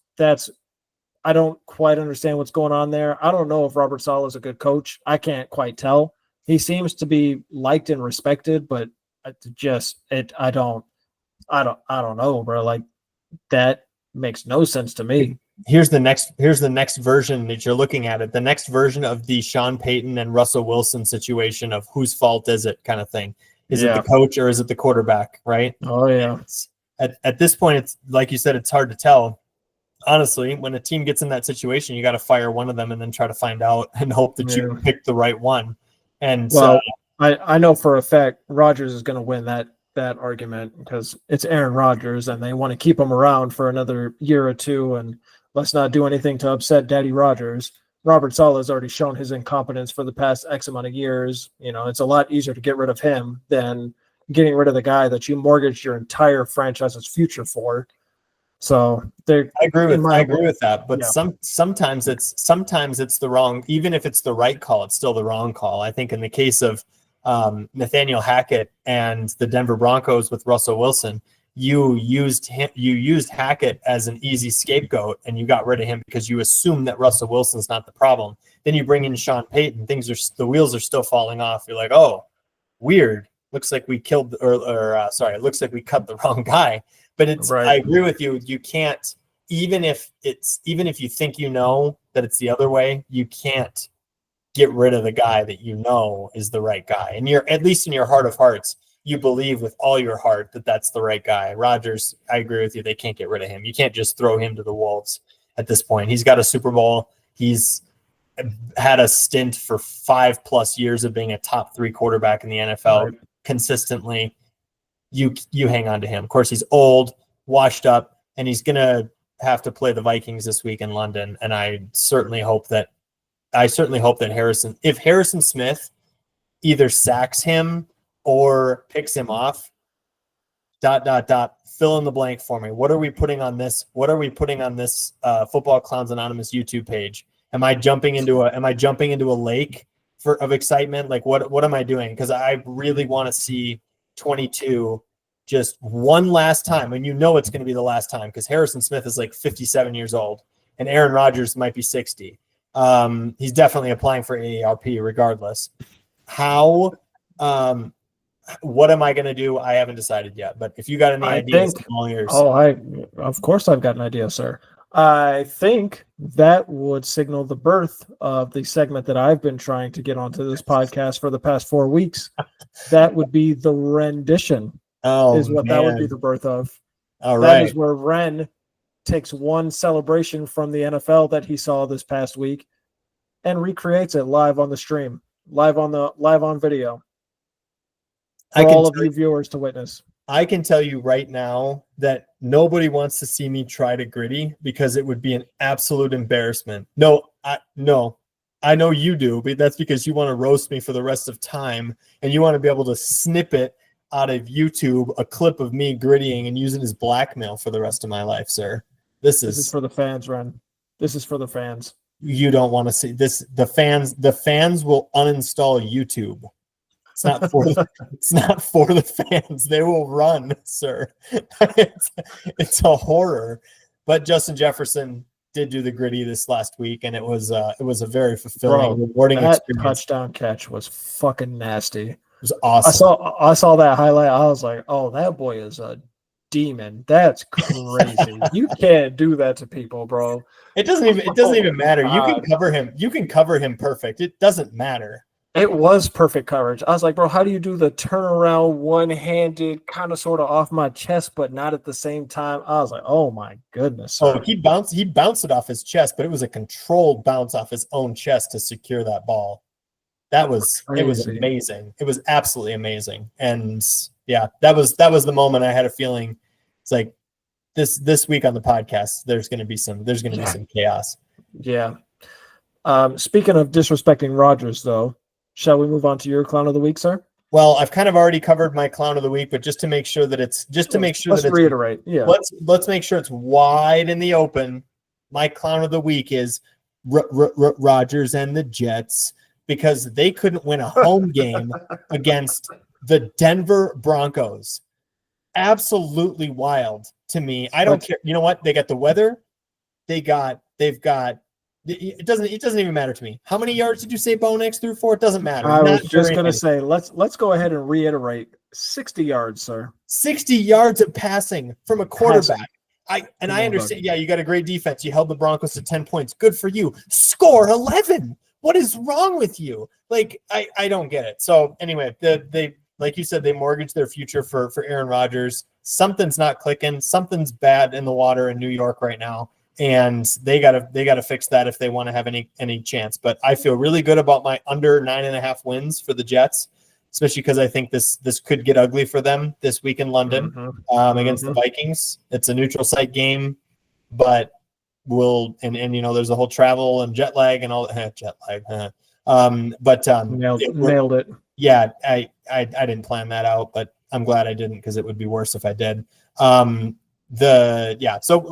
I don't quite understand what's going on there. I don't know if Robert Saleh is a good coach. I can't quite tell. He seems to be liked and respected, but I don't know, bro. Like, that makes no sense to me. Here's the next version that you're looking at it. The next version of the Sean Payton and Russell Wilson situation of whose fault is it kind of thing. Is it the coach or is it the quarterback? Right. Oh yeah. At this point, it's like you said, it's hard to tell. Honestly, when a team gets in that situation, you got to fire one of them and then try to find out and hope that you pick the right one. And I know for a fact Rodgers is going to win that argument because it's Aaron Rodgers and they want to keep him around for another year or two. And let's not do anything to upset Daddy Rodgers. Robert Saleh has already shown his incompetence for the past X amount of years. It's a lot easier to get rid of him than getting rid of the guy that you mortgaged your entire franchise's future for. So I agree with that. But sometimes it's the wrong, even if it's the right call, it's still the wrong call. I think in the case of Nathaniel Hackett and the Denver Broncos with Russell Wilson, you used Hackett as an easy scapegoat and you got rid of him because you assume that Russell Wilson's not the problem. Then you bring in Sean Payton, the wheels are still falling off. You're like, oh, weird. Looks like we killed it looks like we cut the wrong guy. But I agree with you. You can't, even if you think that it's the other way, you can't get rid of the guy that is the right guy. And you're, at least in your heart of hearts, you believe with all your heart that that's the right guy. Rodgers, I agree with you. They can't get rid of him. You can't just throw him to the wolves at this point. He's got a Super Bowl. He's had a stint for 5+ years of being a top 3 quarterback in the NFL consistently. You hang on to him. Of course, he's old, washed up, and he's going to have to play the Vikings this week in London. And I certainly hope that if Harrison Smith either sacks him or picks him off, ... fill in the blank for me. What are we putting on this? Football Clowns Anonymous YouTube page? Am I jumping into a lake of excitement? Like what am I doing? Because I really want to see 22 just one last time, and it's going to be the last time because Harrison Smith is like 57 years old and Aaron Rodgers might be 60. He's definitely applying for AARP regardless. How what am I going to do? I haven't decided yet, but if you got any ideas, I'm all ears. Of course I've got an idea, sir. I think that would signal the birth of the segment that I've been trying to get onto this podcast for the past 4 weeks. That would be the rendition. That would be the birth of. All that right. is where Ren takes one celebration from the NFL that he saw this past week and recreates it live on the stream, live on video. For all of you viewers to witness. I can tell you right now that nobody wants to see me try to gritty because it would be an absolute embarrassment. No, I know you do, but that's because you want to roast me for the rest of time and you want to be able to snip it out of YouTube, a clip of me grittying and use it as blackmail for the rest of my life, sir. This is for the fans, Ren. This is for the fans. You don't want to see this. The fans will uninstall YouTube. It's not for the fans. They will run, sir. It's a horror. But Justin Jefferson did do the gritty this last week, and it was a very fulfilling, rewarding experience. That touchdown catch was fucking nasty. It was awesome. I saw that highlight. I was like, oh, that boy is a demon. That's crazy. You can't do that to people, bro. It doesn't even matter. You can cover him. You can cover him perfect. It doesn't matter. It was perfect coverage. I was like, bro, how do you do the turnaround one-handed, kind of sort of off my chest, but not at the same time? I was like, oh my goodness. Oh, he bounced it off his chest, but it was a controlled bounce off his own chest to secure that ball. It was amazing. It was absolutely amazing. And yeah, that was the moment I had a feeling it's like this week on the podcast, there's gonna be some chaos. Yeah. Speaking of disrespecting Rodgers, though, shall we move on to your clown of the week, sir? Well, I've kind of already covered my clown of the week, but just to make sure that let's reiterate. Yeah. Let's make sure it's wide in the open. My clown of the week is Rodgers and the Jets because they couldn't win a home game against the Denver Broncos. Absolutely wild to me. I don't care. You know what? They got the weather. They've got it doesn't even matter to me. How many yards did you say Bo Nix threw for? It doesn't matter. I was just going to say, let's go ahead and reiterate 60 yards, sir. 60 yards of passing from a quarterback. I understand. Yeah, you got a great defense. You held the Broncos to 10 points. Good for you. Score 11. What is wrong with you? Like, I don't get it. So anyway, they like you said, they mortgaged their future for Aaron Rodgers. Something's not clicking. Something's bad in the water in New York right now. And they gotta fix that if they want to have any chance. But I feel really good about my under 9.5 wins for the Jets, especially because I think this could get ugly for them this week in London against the Vikings. It's a neutral site game, but there's the whole travel and jet lag and all jet lag. Nailed it. Yeah, I didn't plan that out, but I'm glad I didn't because it would be worse if I did. So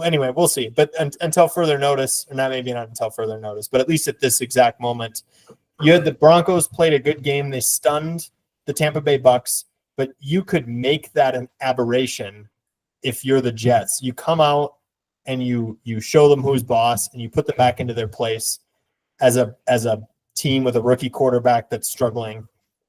anyway, we'll see. But until further notice, or not until further notice, but at least at this exact moment, you had the Broncos played a good game. They stunned the Tampa Bay Bucks, but you could make that an aberration if you're the Jets. You come out and you show them who's boss and you put them back into their place as a team with a rookie quarterback that's struggling.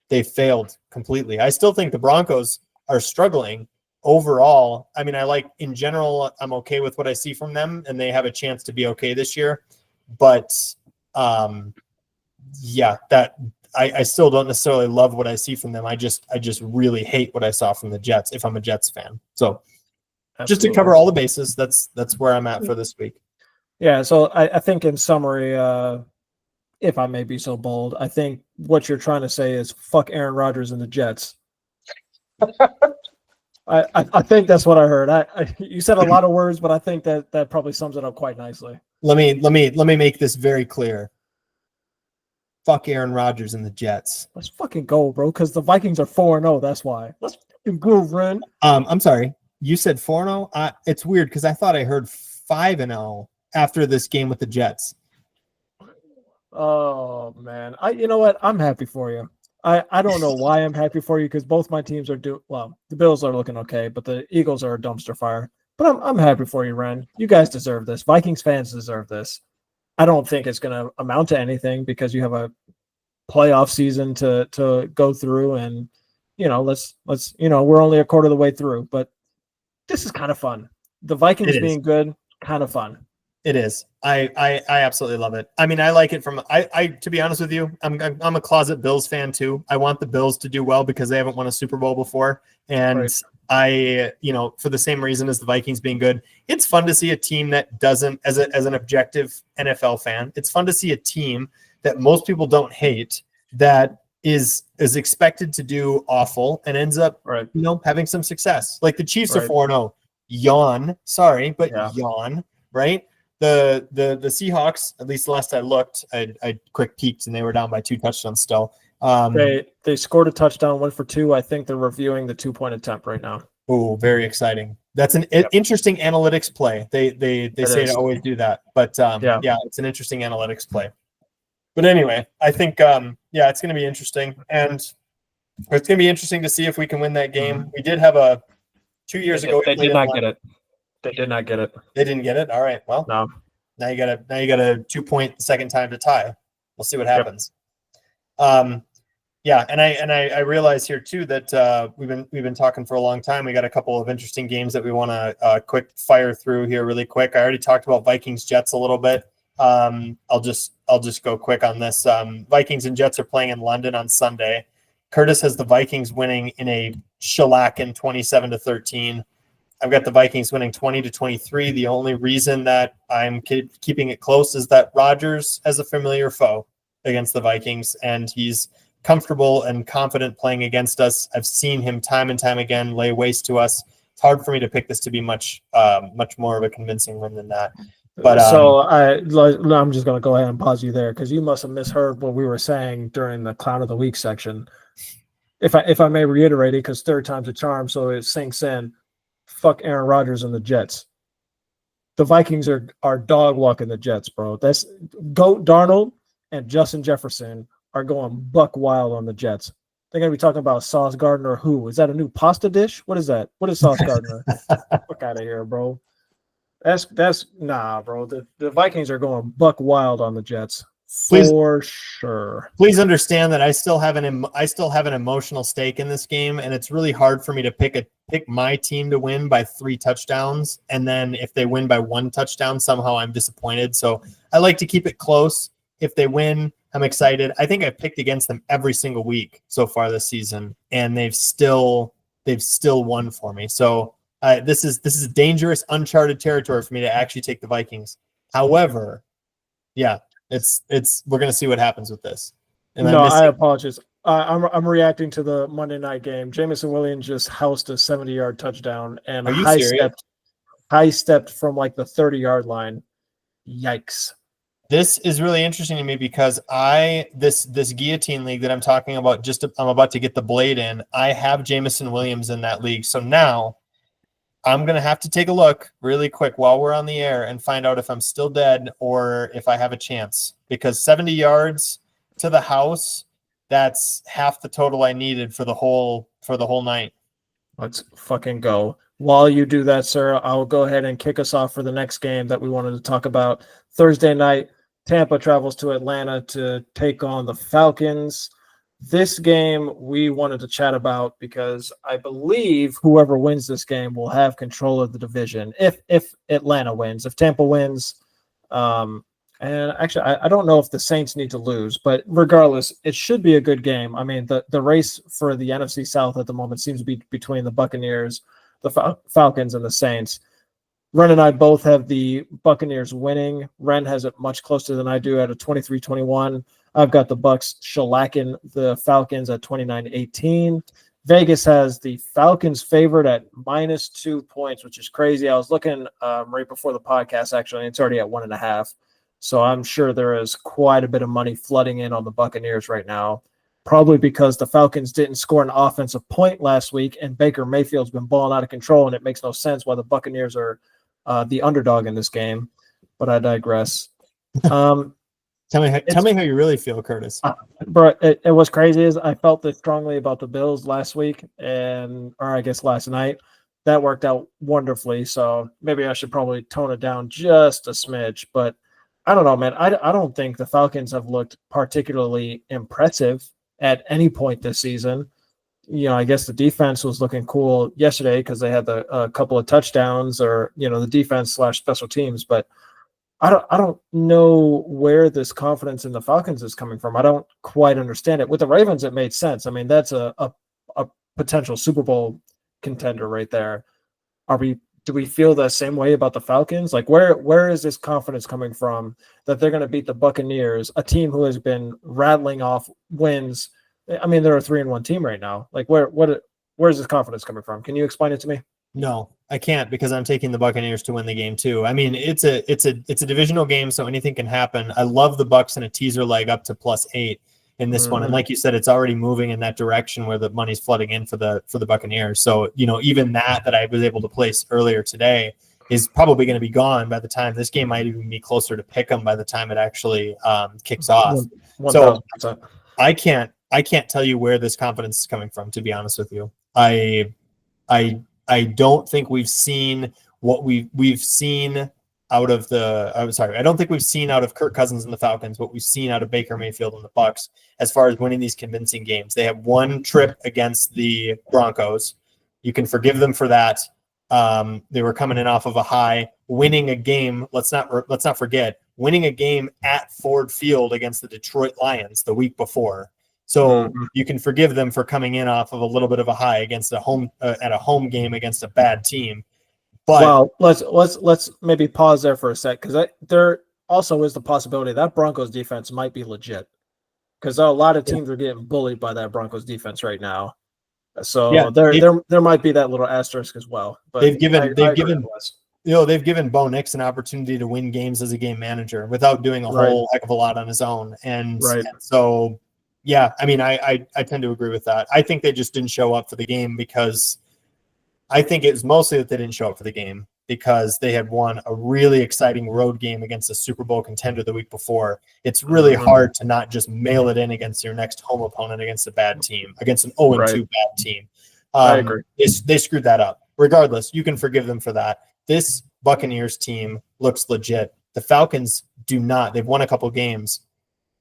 They failed completely. I still think the Broncos are struggling overall. I mean, in general, I'm okay with what I see from them and they have a chance to be okay this year. But I still don't necessarily love what I see from them. I just really hate what I saw from the Jets if I'm a Jets fan. So just to cover all the bases, that's where I'm at for this week. Yeah. So I think in summary, if I may be so bold, I think what you're trying to say is fuck Aaron Rodgers and the Jets. I think that's what I heard. You said a lot of words, but I think that probably sums it up quite nicely. Let me make this very clear. Fuck Aaron Rodgers and the Jets. Let's fucking go, bro, because the Vikings are 4-0. That's why. Let's fucking go, Ren. I'm sorry. You said 4-0? It's weird because I thought I heard 5-0 after this game with the Jets. Oh man, you know what? I'm happy for you. I don't know why I'm happy for you because both my teams are well. The Bills are looking okay, but the Eagles are a dumpster fire. But I'm happy for you, Ren. You guys deserve this. Vikings fans deserve this. I don't think it's going to amount to anything because you have a playoff season to go through, and let's we're only a quarter of the way through, but this is kind of fun. The Vikings It is. being good, kind of fun. It is. I absolutely love it. I mean, I like it from I to be honest with you, I'm a closet Bills fan too. I want the Bills to do well because they haven't won a Super Bowl before, and Right. I, for the same reason as the Vikings being good, it's fun to see a team that doesn't, as an objective NFL fan, it's fun to see a team that most people don't hate that is expected to do awful and ends up, Right. having some success. Like the Chiefs are Right. 4-0. Yawn. Sorry, but Yeah. yawn, right? The Seahawks, at least last I looked, I quick peeked and they were down by 2 touchdowns still. They scored a touchdown, 1 for 2. I think they're reviewing the 2-point attempt right now. Oh, very exciting. That's an interesting analytics play. They say to always do that, but yeah, it's an interesting analytics play. But anyway, I think it's going to be interesting, and it's going to be interesting to see if we can win that game. Mm-hmm. We did have a 2 years ago. They did not get it. They did not get it. They didn't get it. All right. Well, no. Now you got a 2-point second time to tie. We'll see what happens. Yeah, and I realize here too that we've been talking for a long time. We got a couple of interesting games that we want to quick fire through here really quick. I already talked about Vikings Jets a little bit. I'll just go quick on this. Vikings and Jets are playing in London on Sunday. Kurtis has the Vikings winning in a shellacking 27-13. I've got the Vikings winning 20-23. The only reason that I'm keeping it close is that Rodgers has a familiar foe against the Vikings, and he's comfortable and confident playing against us. I've seen him time and time again lay waste to us. It's hard for me to pick this to be much more of a convincing win than that. But so I'm just going to go ahead and pause you there because you must have misheard what we were saying during the Clown of the Week section. If I may reiterate it, because third time's a charm, so it sinks in. Fuck Aaron Rodgers and the Jets. The Vikings are dog walking the Jets, bro. That's Goat Darnold and Justin Jefferson are going buck wild on the Jets. They're gonna be talking about Sauce Gardner. Who is that? A new pasta dish? What is that? What is Sauce Gardner? Fuck out of here, bro. That's nah, bro. The Vikings are going buck wild on the Jets for sure. Please understand that I still have an emotional stake in this game, and it's really hard for me to pick my team to win by 3 touchdowns, and then if they win by 1 touchdown, somehow I'm disappointed. So I like to keep it close. If they win, I'm excited. I think I've picked against them every single week so far this season, and they've still won for me. So this is dangerous, uncharted territory for me to actually take the Vikings. However, yeah, we're gonna see what happens with this. I apologize. I'm reacting to the Monday night game. Jameson Williams just housed a 70-yard touchdown and high stepped from like the 30-yard line. Yikes. This is really interesting to me because this guillotine league that I'm talking about, I'm about to get the blade in. I have Jameson Williams in that league. So now I'm going to have to take a look really quick while we're on the air and find out if I'm still dead or if I have a chance, because 70 yards to the house, that's half the total I needed for the whole night. Let's fucking go. While you do that, sir, I'll go ahead and kick us off for the next game that we wanted to talk about. Thursday night, Tampa travels to Atlanta to take on the Falcons. This game we wanted to chat about because I believe whoever wins this game will have control of the division. If Atlanta wins, if Tampa wins, and actually I don't know if the Saints need to lose, but regardless, it should be a good game. I mean, the race for the NFC South at the moment seems to be between the Buccaneers, the Falcons, and the Saints. Ren and I both have the Buccaneers winning. Ren has it much closer than I do at a 23-21. I've got the Bucs shellacking the Falcons at 29-18. Vegas has the Falcons favored at -2 points, which is crazy. I was looking right before the podcast, actually, and it's already at 1.5. So I'm sure there is quite a bit of money flooding in on the Buccaneers right now, probably because the Falcons didn't score an offensive point last week, and Baker Mayfield's been balling out of control, and it makes no sense why the Buccaneers are the underdog in this game. But I digress. Tell me how you really feel, Curtis. Bro, it was crazy. Is I felt this strongly about the Bills last week, or I guess last night. That worked out wonderfully. So maybe I should probably tone it down just a smidge. But I don't know, man. I don't think the Falcons have looked particularly impressive at any point this season. I guess the defense was looking cool yesterday because they had a couple of touchdowns, or the defense / special teams. But I don't know where this confidence in the Falcons is coming from. I don't quite understand it. With the Ravens, it made sense. I mean, that's a potential Super Bowl contender right there. Do we feel the same way about the Falcons? Like, where is this confidence coming from that they're going to beat the Buccaneers, a team who has been rattling off wins? I mean, they're a 3-1 team right now. Like, where's this confidence coming from? Can you explain it to me? No, I can't, because I'm taking the Buccaneers to win the game too. I mean, it's a divisional game, so anything can happen. I love the Bucs in a teaser leg up to +8 in this one, and like you said, it's already moving in that direction where the money's flooding in for the Buccaneers. So even that I was able to place earlier today is probably going to be gone by the time this game might even be closer to pick 'em by the time it actually kicks off. 1,000%. So I can't tell you where this confidence is coming from, to be honest with you. I don't think we've seen what we've seen out of I don't think we've seen out of Kirk Cousins and the Falcons what we've seen out of Baker Mayfield and the Bucs as far as winning these convincing games. They have one trip against the Broncos. You can forgive them for that. They were coming in off of a high, winning a game. Let's not forget winning a game at Ford Field against the Detroit Lions the week before. So you can forgive them for coming in off of a little bit of a high against at a home game against a bad team. But well, let's maybe pause there for a sec, because there also is the possibility that Broncos defense might be legit, because a lot of teams are getting bullied by that Broncos defense right now. So there might be that little asterisk as well. But they've given Bo Nix an opportunity to win games as a game manager without doing a whole heck of a lot on his own, and so. Yeah, I mean, I tend to agree with that. I think they just didn't show up for the game because I think it was mostly that they didn't show up for the game because they had won a really exciting road game against a Super Bowl contender the week before. It's really hard to not just mail it in against your next home opponent against a bad team, against an 0-2 bad team. I agree. They screwed that up. Regardless, you can forgive them for that. This Buccaneers team looks legit. The Falcons do not. They've won a couple games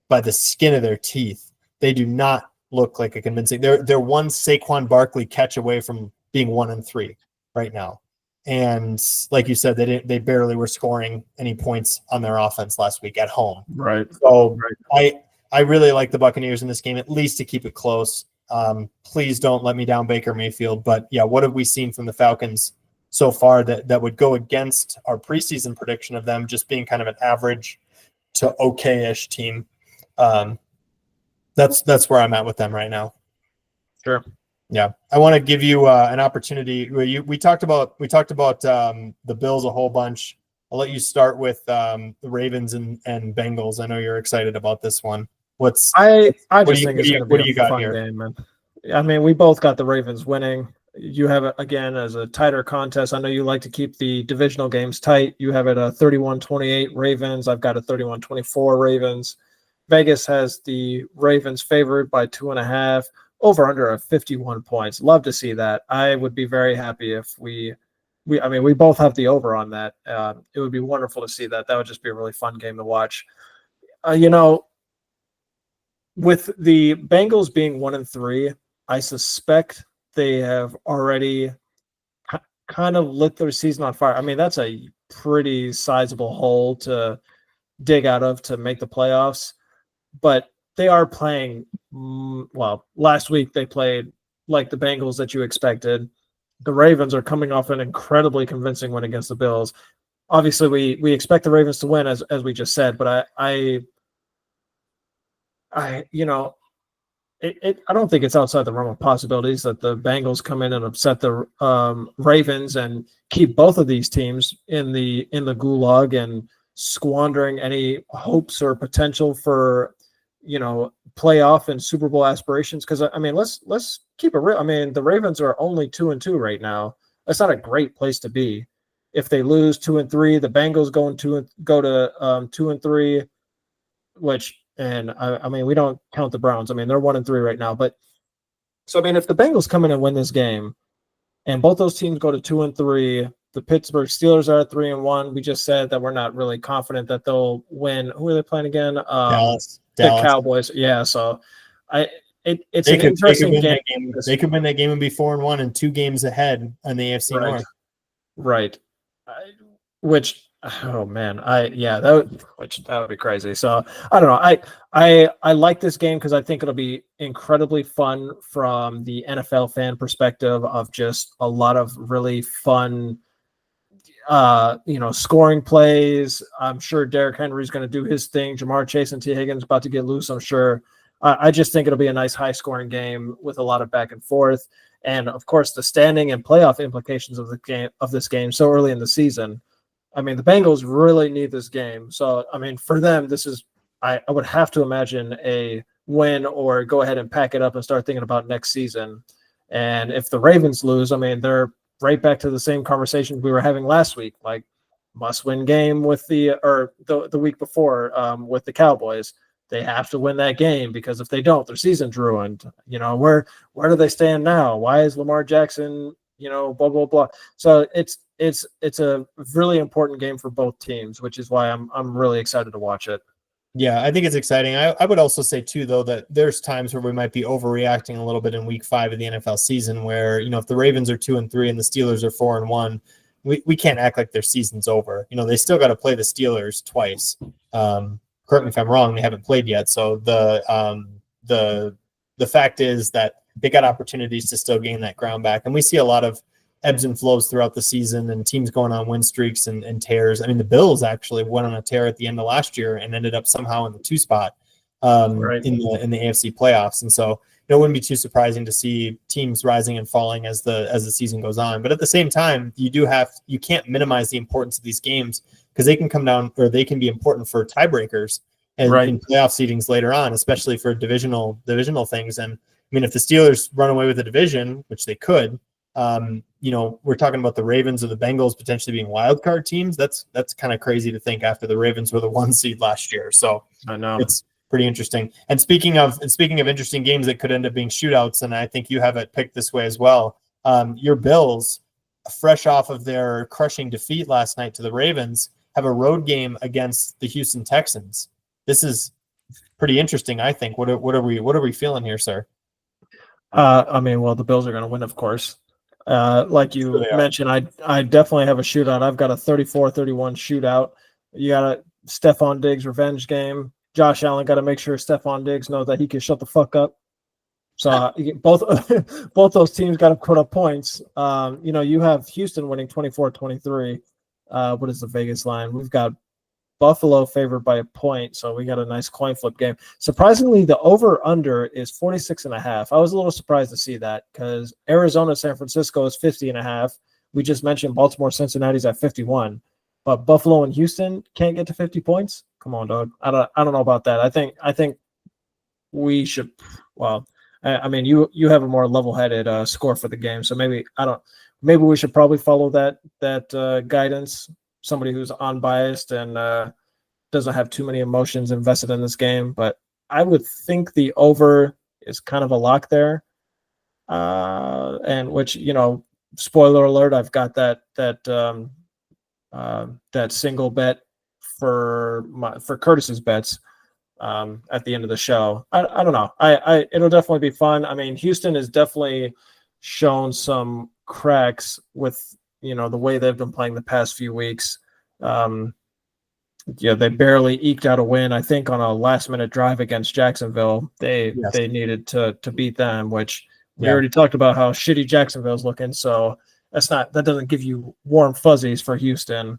by the skin of their teeth. They do not look like a convincing. They're one Saquon Barkley catch away from being 1-3 right now, and like you said, they barely were scoring any points on their offense last week at home. Right. So I really like the Buccaneers in this game, at least to keep it close. Please don't let me down Baker Mayfield, but yeah, what have we seen from the Falcons so far that would go against our preseason prediction of them just being kind of an average to okay-ish team? That's where I'm at with them right now. Sure. Yeah, I want to give you an opportunity. We talked about the Bills a whole bunch. I'll let you start with the Ravens and Bengals. I know you're excited about this one. I just think it's going to be a fun game, man. I mean, we both got the Ravens winning. You have it again as a tighter contest. I know you like to keep the divisional games tight. You have it a 31-28 Ravens. I've got a 31-24 Ravens. Vegas has the Ravens favored by 2.5, over under 51 points. Love to see that. I would be very happy if we both have the over on that. It would be wonderful to see that. That would just be a really fun game to watch. With the Bengals being 1-3, I suspect they have already kind of lit their season on fire. I mean, that's a pretty sizable hole to dig out of to make the playoffs. But they are playing well. Last week they played like the Bengals that you expected. The Ravens are coming off an incredibly convincing win against the Bills. Obviously, we expect the Ravens to win, as we just said. But I don't think it's outside the realm of possibilities that the Bengals come in and upset the Ravens and keep both of these teams in the gulag and squandering any hopes or potential for playoff and Super Bowl aspirations. Because I mean, let's keep it real. I mean, the Ravens are only 2-2 right now. That's not a great place to be. If they lose 2-3, the Bengals go to 2-3. I mean, we don't count the Browns. I mean, they're 1-3 right now. But so I mean, if the Bengals come in and win this game, and both those teams go to 2-3, the Pittsburgh Steelers are at 3-1. We just said that we're not really confident that they'll win. Who are they playing again? Dallas. The Cowboys. Yeah. So it's They an could interesting win game. that game. They could win that game and be 4-1 and 2 games ahead on the AFC Right. North. Right. Oh man, that would be crazy. So I don't know. I like this game because I think it'll be incredibly fun from the NFL fan perspective of just a lot of really fun scoring plays. I'm sure Derrick Henry's going to do his thing. Jamar Chase and T. Higgins about to get loose, I'm sure. I just think it'll be a nice high scoring game with a lot of back and forth. And of course, the standing and playoff implications of this game so early in the season. I mean, the Bengals really need this game. So, I mean, for them, this is I would have to imagine a win or go ahead and pack it up and start thinking about next season. And if the Ravens lose, I mean, they're right back to the same conversation we were having last week, like must-win game with the week before with the Cowboys. They have to win that game because if they don't, their season's ruined. Where do they stand now? Why is Lamar Jackson, blah, blah, blah. So it's a really important game for both teams, which is why I'm really excited to watch it. Yeah, I think it's exciting. I would also say too, though, that there's times where we might be overreacting a little bit in week 5 of the NFL season where, if the Ravens are 2-3 and the Steelers are 4-1, we can't act like their season's over. They still got to play the Steelers twice. Correct me if I'm wrong, they haven't played yet. So the fact is that they got opportunities to still gain that ground back. And we see a lot of ebbs and flows throughout the season and teams going on win streaks and tears. I mean, the Bills actually went on a tear at the end of last year and ended up somehow in the 2 spot Right. in the AFC playoffs. And so it wouldn't be too surprising to see teams rising and falling as the season goes on. But at the same time, you can't minimize the importance of these games because they can come down or they can be important for tiebreakers and Right. in playoff seedings later on, especially for divisional things. And I mean, if the Steelers run away with the division, which they could, we're talking about the Ravens or the Bengals potentially being wild card teams. That's kind of crazy to think after the Ravens were the 1 seed last year. So I know it's pretty interesting. And speaking of interesting games that could end up being shootouts, and I think you have it picked this way as well. Your Bills, fresh off of their crushing defeat last night to the Ravens, have a road game against the Houston Texans. This is pretty interesting, I think. What are we feeling here, sir? I mean, well, the Bills are going to win, of course. Like you mentioned, I definitely have a shootout. I've got a 34-31 shootout. You got a Stephon Diggs revenge game. Josh Allen got to make sure Stephon Diggs knows that he can shut the fuck up. So both those teams got to put up points. You have Houston winning 24-23. What is the Vegas line? We've got Buffalo favored by a point, so we got a nice coin flip game. Surprisingly, the over-under is 46.5. I was a little surprised to see that because Arizona, San Francisco is 50.5. We just mentioned Baltimore, Cincinnati's at 51, but Buffalo and Houston can't get to 50 points. Come on, dog. I don't know about that. I think we should. Well, I mean, you have a more level-headed score for the game, so maybe we should probably follow that guidance. Somebody who's unbiased and doesn't have too many emotions invested in this game, but I would think the over is kind of a lock there. And which, spoiler alert, I've got that single bet for Kurtis's bets at the end of the show. I don't know. It'll definitely be fun. I mean, Houston has definitely shown some cracks with the way they've been playing the past few weeks. They barely eked out a win, I think, on a last-minute drive against Jacksonville. They needed to beat them, which we already talked about how shitty Jacksonville's looking. So that doesn't give you warm fuzzies for Houston.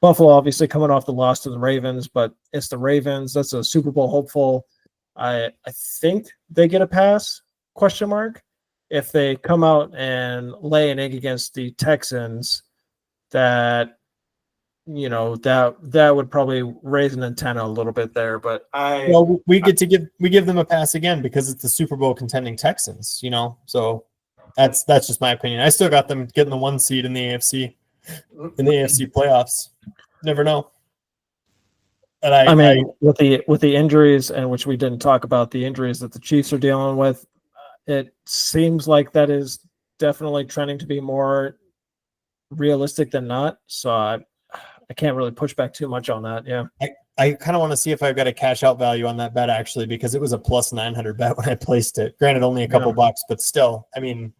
Buffalo obviously coming off the loss to the Ravens, but it's the Ravens. That's a Super Bowl hopeful. I think they get a pass? ? If they come out and lay an egg against the Texans, that would probably raise an antenna a little bit there. But we give them a pass again because it's the Super Bowl contending Texans. So that's just my opinion. I still got them getting the 1 seed in the AFC playoffs. Never know. And I mean, with the injuries, and which we didn't talk about, the injuries that the Chiefs are dealing with, it seems like that is definitely trending to be more realistic than not. So I can't really push back too much on that. Yeah. I kind of want to see if I've got a cash out value on that bet actually, because it was a plus 900 bet when I placed it. Granted, only a couple bucks, but still, I mean,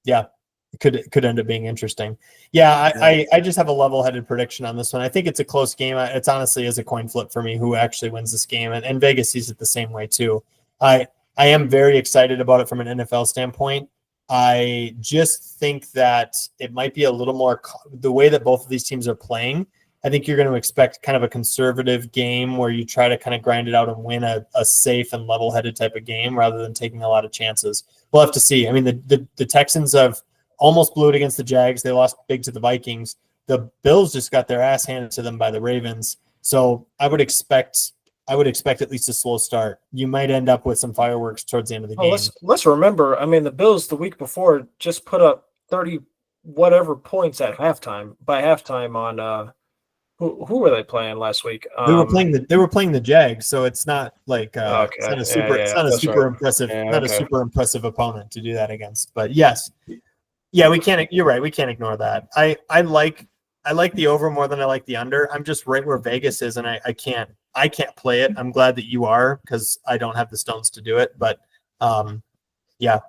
yeah, it could end up being interesting. Yeah, I just have a level-headed prediction on this one. I think it's a close game. It's honestly is a coin flip for me who actually wins this game, and Vegas sees it the same way too. I am very excited about it from an NFL standpoint. I just think that it might be a little more the way that both of these teams are playing. I think you're going to expect kind of a conservative game where you try to kind of grind it out and win a safe and level-headed type of game rather than taking a lot of chances. We'll have to see. I mean, the Texans have almost blew it against the Jags. They lost big to the Vikings. The Bills just got their ass handed to them by the Ravens. So I would expect at least a slow start. You might end up with some fireworks towards the end of the game. Let's remember, I mean, the Bills the week before just put up 30 whatever points at halftime. By halftime on who were they playing last week? They were playing the Jags, so it's not like it's not a super impressive opponent to do that against. But yes, yeah, you're right. We can't ignore that. I like the over more than I like the under. I'm just right where Vegas is, and I can't play it. I'm glad that you are, because I don't have the stones to do it. But yeah,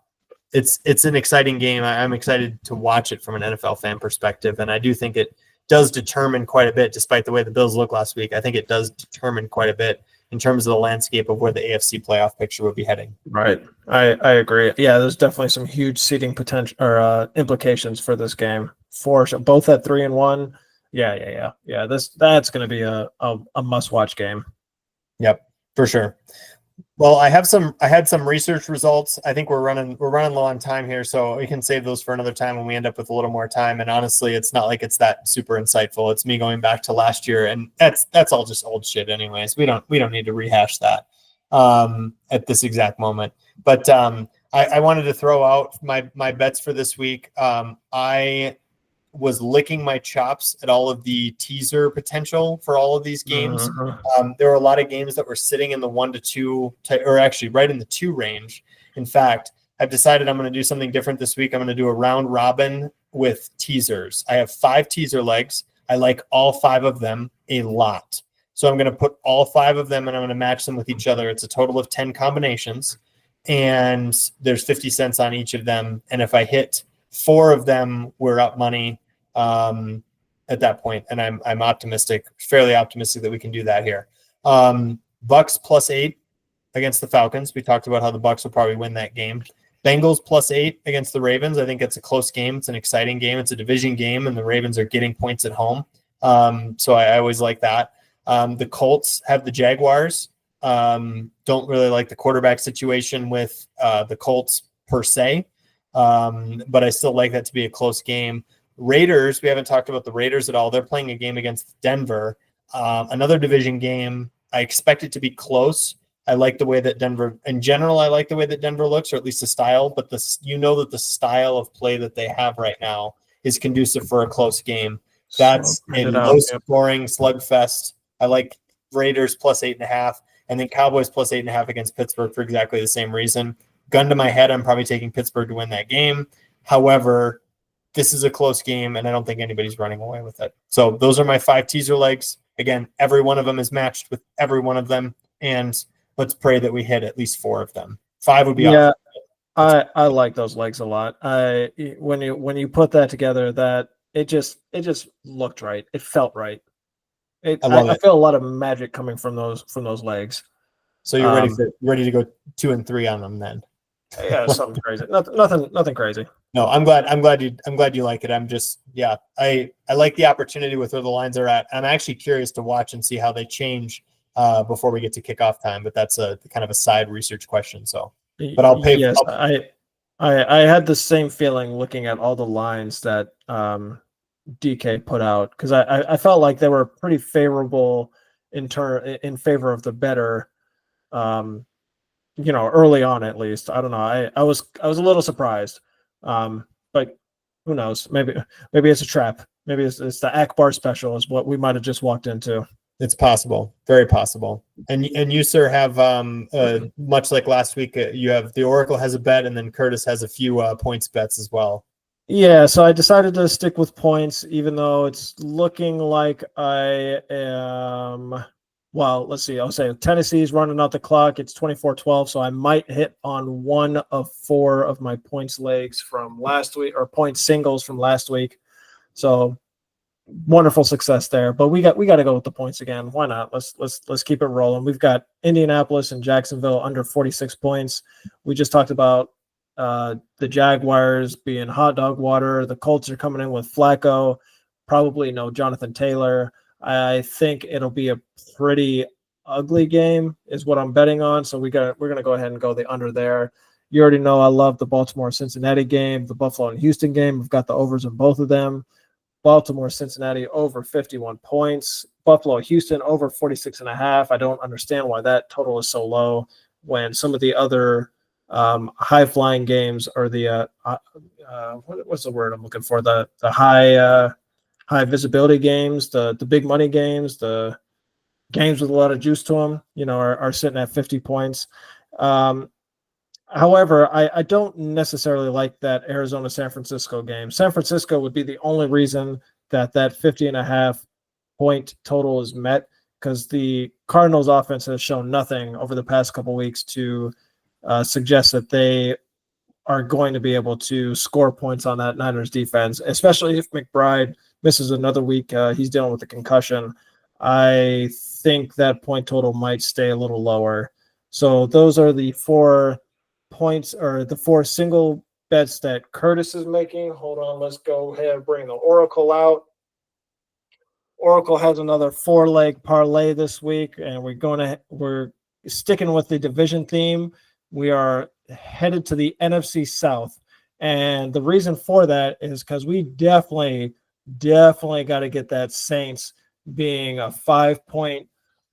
it's an exciting game. I'm excited to watch it from an NFL fan perspective, and I do think it does determine quite a bit, despite the way the Bills look last week. I think it does determine quite a bit in terms of the landscape of where the AFC playoff picture would be heading. Right. I agree. Yeah, there's definitely some huge seeding potential or implications for this game. For sure. Both at 3-1. Yeah. That's going to be a must-watch game. Yep, for sure. Well, I had some research results. I think we're running low on time here, so we can save those for another time when we end up with a little more time. And honestly, it's not like it's that super insightful. It's me going back to last year, and that's all just old shit anyways. We don't need to rehash that at this exact moment. But I wanted to throw out my bets for this week. I was licking my chops at all of the teaser potential for all of these games. There were a lot of games that were sitting in the 1 to 2, or actually right in the 2 range. In fact, I've decided I'm going to do something different this week. I'm going to do a round robin with teasers. I have 5 teaser legs. I like all 5 of them a lot. So I'm going to put all 5 of them and I'm going to match them with each other. It's a total of 10 combinations, and there's 50 cents on each of them. And if I hit 4 of them, we're up money at that point, and I'm fairly optimistic that we can do that here. Bucks +8 against the Falcons. We talked about how the Bucks will probably win that game. Bengals +8 against the Ravens. I think it's a close game. It's an exciting game. It's a division game, and the Ravens are getting points at home. So I always like that. The Colts have the Jaguars. Don't really like the quarterback situation with the Colts per se, but I still like that to be a close game. Raiders, we haven't talked about the Raiders at all. They're playing a game against Denver, another division game. I expect it to be close. I like the way that Denver, in general, I like the way that Denver looks, or at least the style, but that the style of play that they have right now is conducive for a close game. That's a low-scoring slugfest. I like Raiders +8.5, and then Cowboys +8.5 against Pittsburgh for exactly the same reason. Gun to my head, I'm probably taking Pittsburgh to win that game. However, this is a close game, and I don't think anybody's running away with it. So those are my 5 teaser legs. Again, every one of them is matched with every one of them, and let's pray that we hit at least 4 of them. 5 would be awesome. I like those legs a lot. When you put that together, that it just looked right. It felt right. I feel a lot of magic coming from those legs. So you're ready to go 2 and 3 on them then? Yeah, something crazy. Nothing crazy. No, I'm glad you like it. I'm just, I like the opportunity with where the lines are at. I'm actually curious to watch and see how they change before we get to kickoff time, but that's a kind of a side research question. So, but I'll pay. Yes, I had the same feeling looking at all the lines that DK put out, because I felt like they were pretty favorable in favor of the better. Early on at least. I don't know. I was a little surprised. But who knows? Maybe it's a trap. Maybe it's the Akbar special is what we might have just walked into. It's possible, very possible. And you, sir, have much like last week, you have the Oracle has a bet, and then Kurtis has a few points bets as well. Yeah, so I decided to stick with points, even though it's looking like I am. Well, let's see. I'll say Tennessee's running out the clock. It's 24-12, so I might hit on one of four of my points legs from last week, or point singles from last week. So wonderful success there. But we got to go with the points again. Why not? Let's keep it rolling. We've got Indianapolis and Jacksonville under 46 points. We just talked about the Jaguars being hot dog water. The Colts are coming in with Flacco, probably no Jonathan Taylor. I think it'll be a pretty ugly game is what I'm betting on. So we're going to go ahead and go the under there. You already know I love the Baltimore-Cincinnati game, the Buffalo and Houston game. We've got the overs in both of them. Baltimore-Cincinnati over 51 points. Buffalo-Houston over 46.5. I don't understand why that total is so low when some of the other high-flying games or the what's the word I'm looking for? The high visibility games, the big money games, the games with a lot of juice to them, are sitting at 50 points. However, I don't necessarily like that Arizona-San Francisco game. San Francisco would be the only reason that 50.5 point total is met, because the Cardinals offense has shown nothing over the past couple weeks to suggest that they are going to be able to score points on that Niners defense, especially if McBride misses another week. He's dealing with a concussion. I think that point total might stay a little lower. So those are the 4 points, or the 4 single bets that Kurtis is making. Hold on, let's go ahead and bring the Oracle out. Oracle has another 4-leg parlay this week, and we're sticking with the division theme. We are headed to the NFC South, and the reason for that is because we definitely got to get that Saints being a 5-point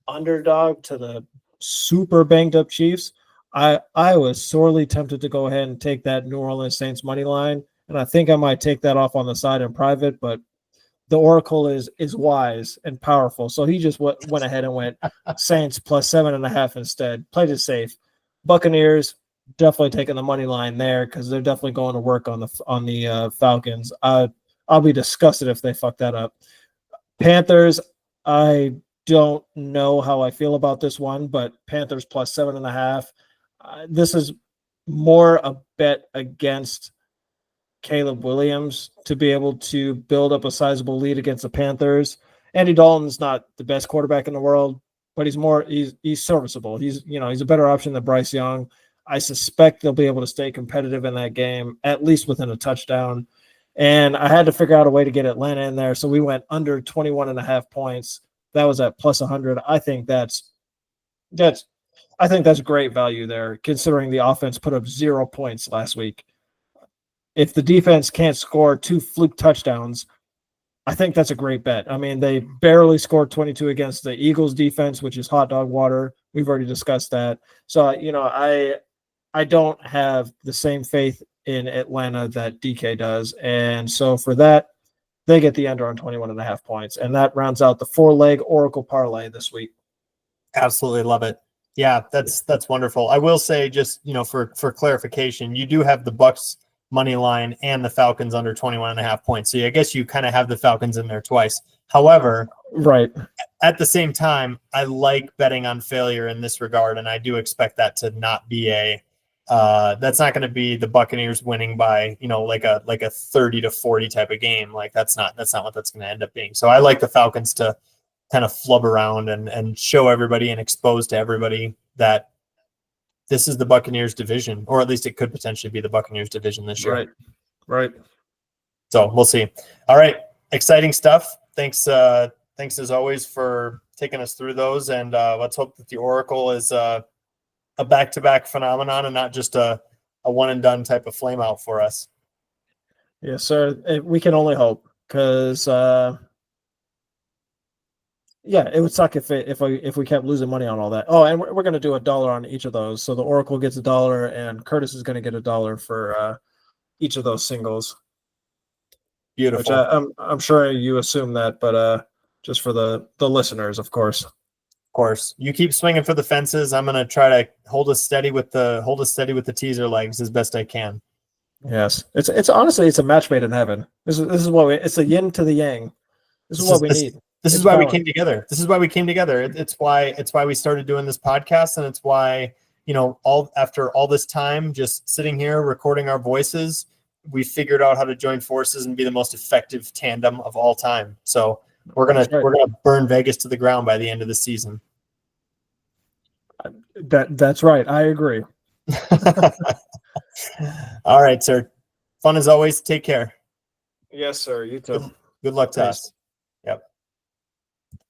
underdog to the super banged up Chiefs. I was sorely tempted to go ahead and take that New Orleans Saints money line, and I think I might take that off on the side in private, but the Oracle is wise and powerful, so he just went ahead and went Saints plus 7.5 instead. Played it safe. Buccaneers definitely taking the money line there, because they're definitely going to work on the Falcons. I'll be disgusted if they fuck that up. Panthers, I don't know how I feel about this one, but Panthers plus 7.5. This is more a bet against Caleb Williams to be able to build up a sizable lead against the Panthers. Andy Dalton's not the best quarterback in the world, but he's serviceable. He's a better option than Bryce Young. I suspect they'll be able to stay competitive in that game, at least within a touchdown. And I had to figure out a way to get Atlanta in there, so we went under 21.5 points. That was at plus 100. I think that's great value there, considering the offense put up 0 points last week. If the defense can't score 2 fluke touchdowns, I think that's a great bet. I mean, they barely scored 22 against the Eagles defense, which is hot dog water. We've already discussed that. So, I don't have the same faith in Atlanta that DK does. And so for that, they get the under on 21.5 points. And that rounds out the 4-leg Oracle parlay this week. Absolutely love it. Yeah, that's wonderful. I will say, just, for clarification, you do have the Bucks money line and the Falcons under 21.5 points. So I guess you kind of have the Falcons in there twice. However, right, at the same time, I like betting on failure in this regard, and I do expect that to not be that's not going to be the Buccaneers winning by, like a 30-40 type of game. Like that's not what that's going to end up being. So I like the Falcons to kind of flub around and show everybody and expose to everybody that this is the Buccaneers division, or at least it could potentially be the Buccaneers division this year. Right. So we'll see. All right. Exciting stuff. Thanks as always for taking us through those. And let's hope that the Oracle is a back-to-back phenomenon and not just a one and done type of flame out for us. Yes, sir. We can only hope, because it would suck if we kept losing money on all that. Oh, and we're going to do $1 on each of those. So the Oracle gets $1, and Kurtis is going to get $1 for each of those singles. Beautiful. Which I'm sure you assume that, but just for the listeners, of course. Of course, you keep swinging for the fences. I'm gonna try to hold us steady with the teaser legs as best I can. Yes, it's honestly it's a match made in heaven. This is what it's a yin to the yang. This is what we need. This is why we came together. This is why we came together. It's why we started doing this podcast, and it's why, after all this time just sitting here recording our voices, we figured out how to join forces and be the most effective tandem of all time. So we're gonna burn Vegas to the ground by the end of the season. That's right. I agree. All right, sir. Fun as always. Take care. Yes, sir. You too. Good luck to us.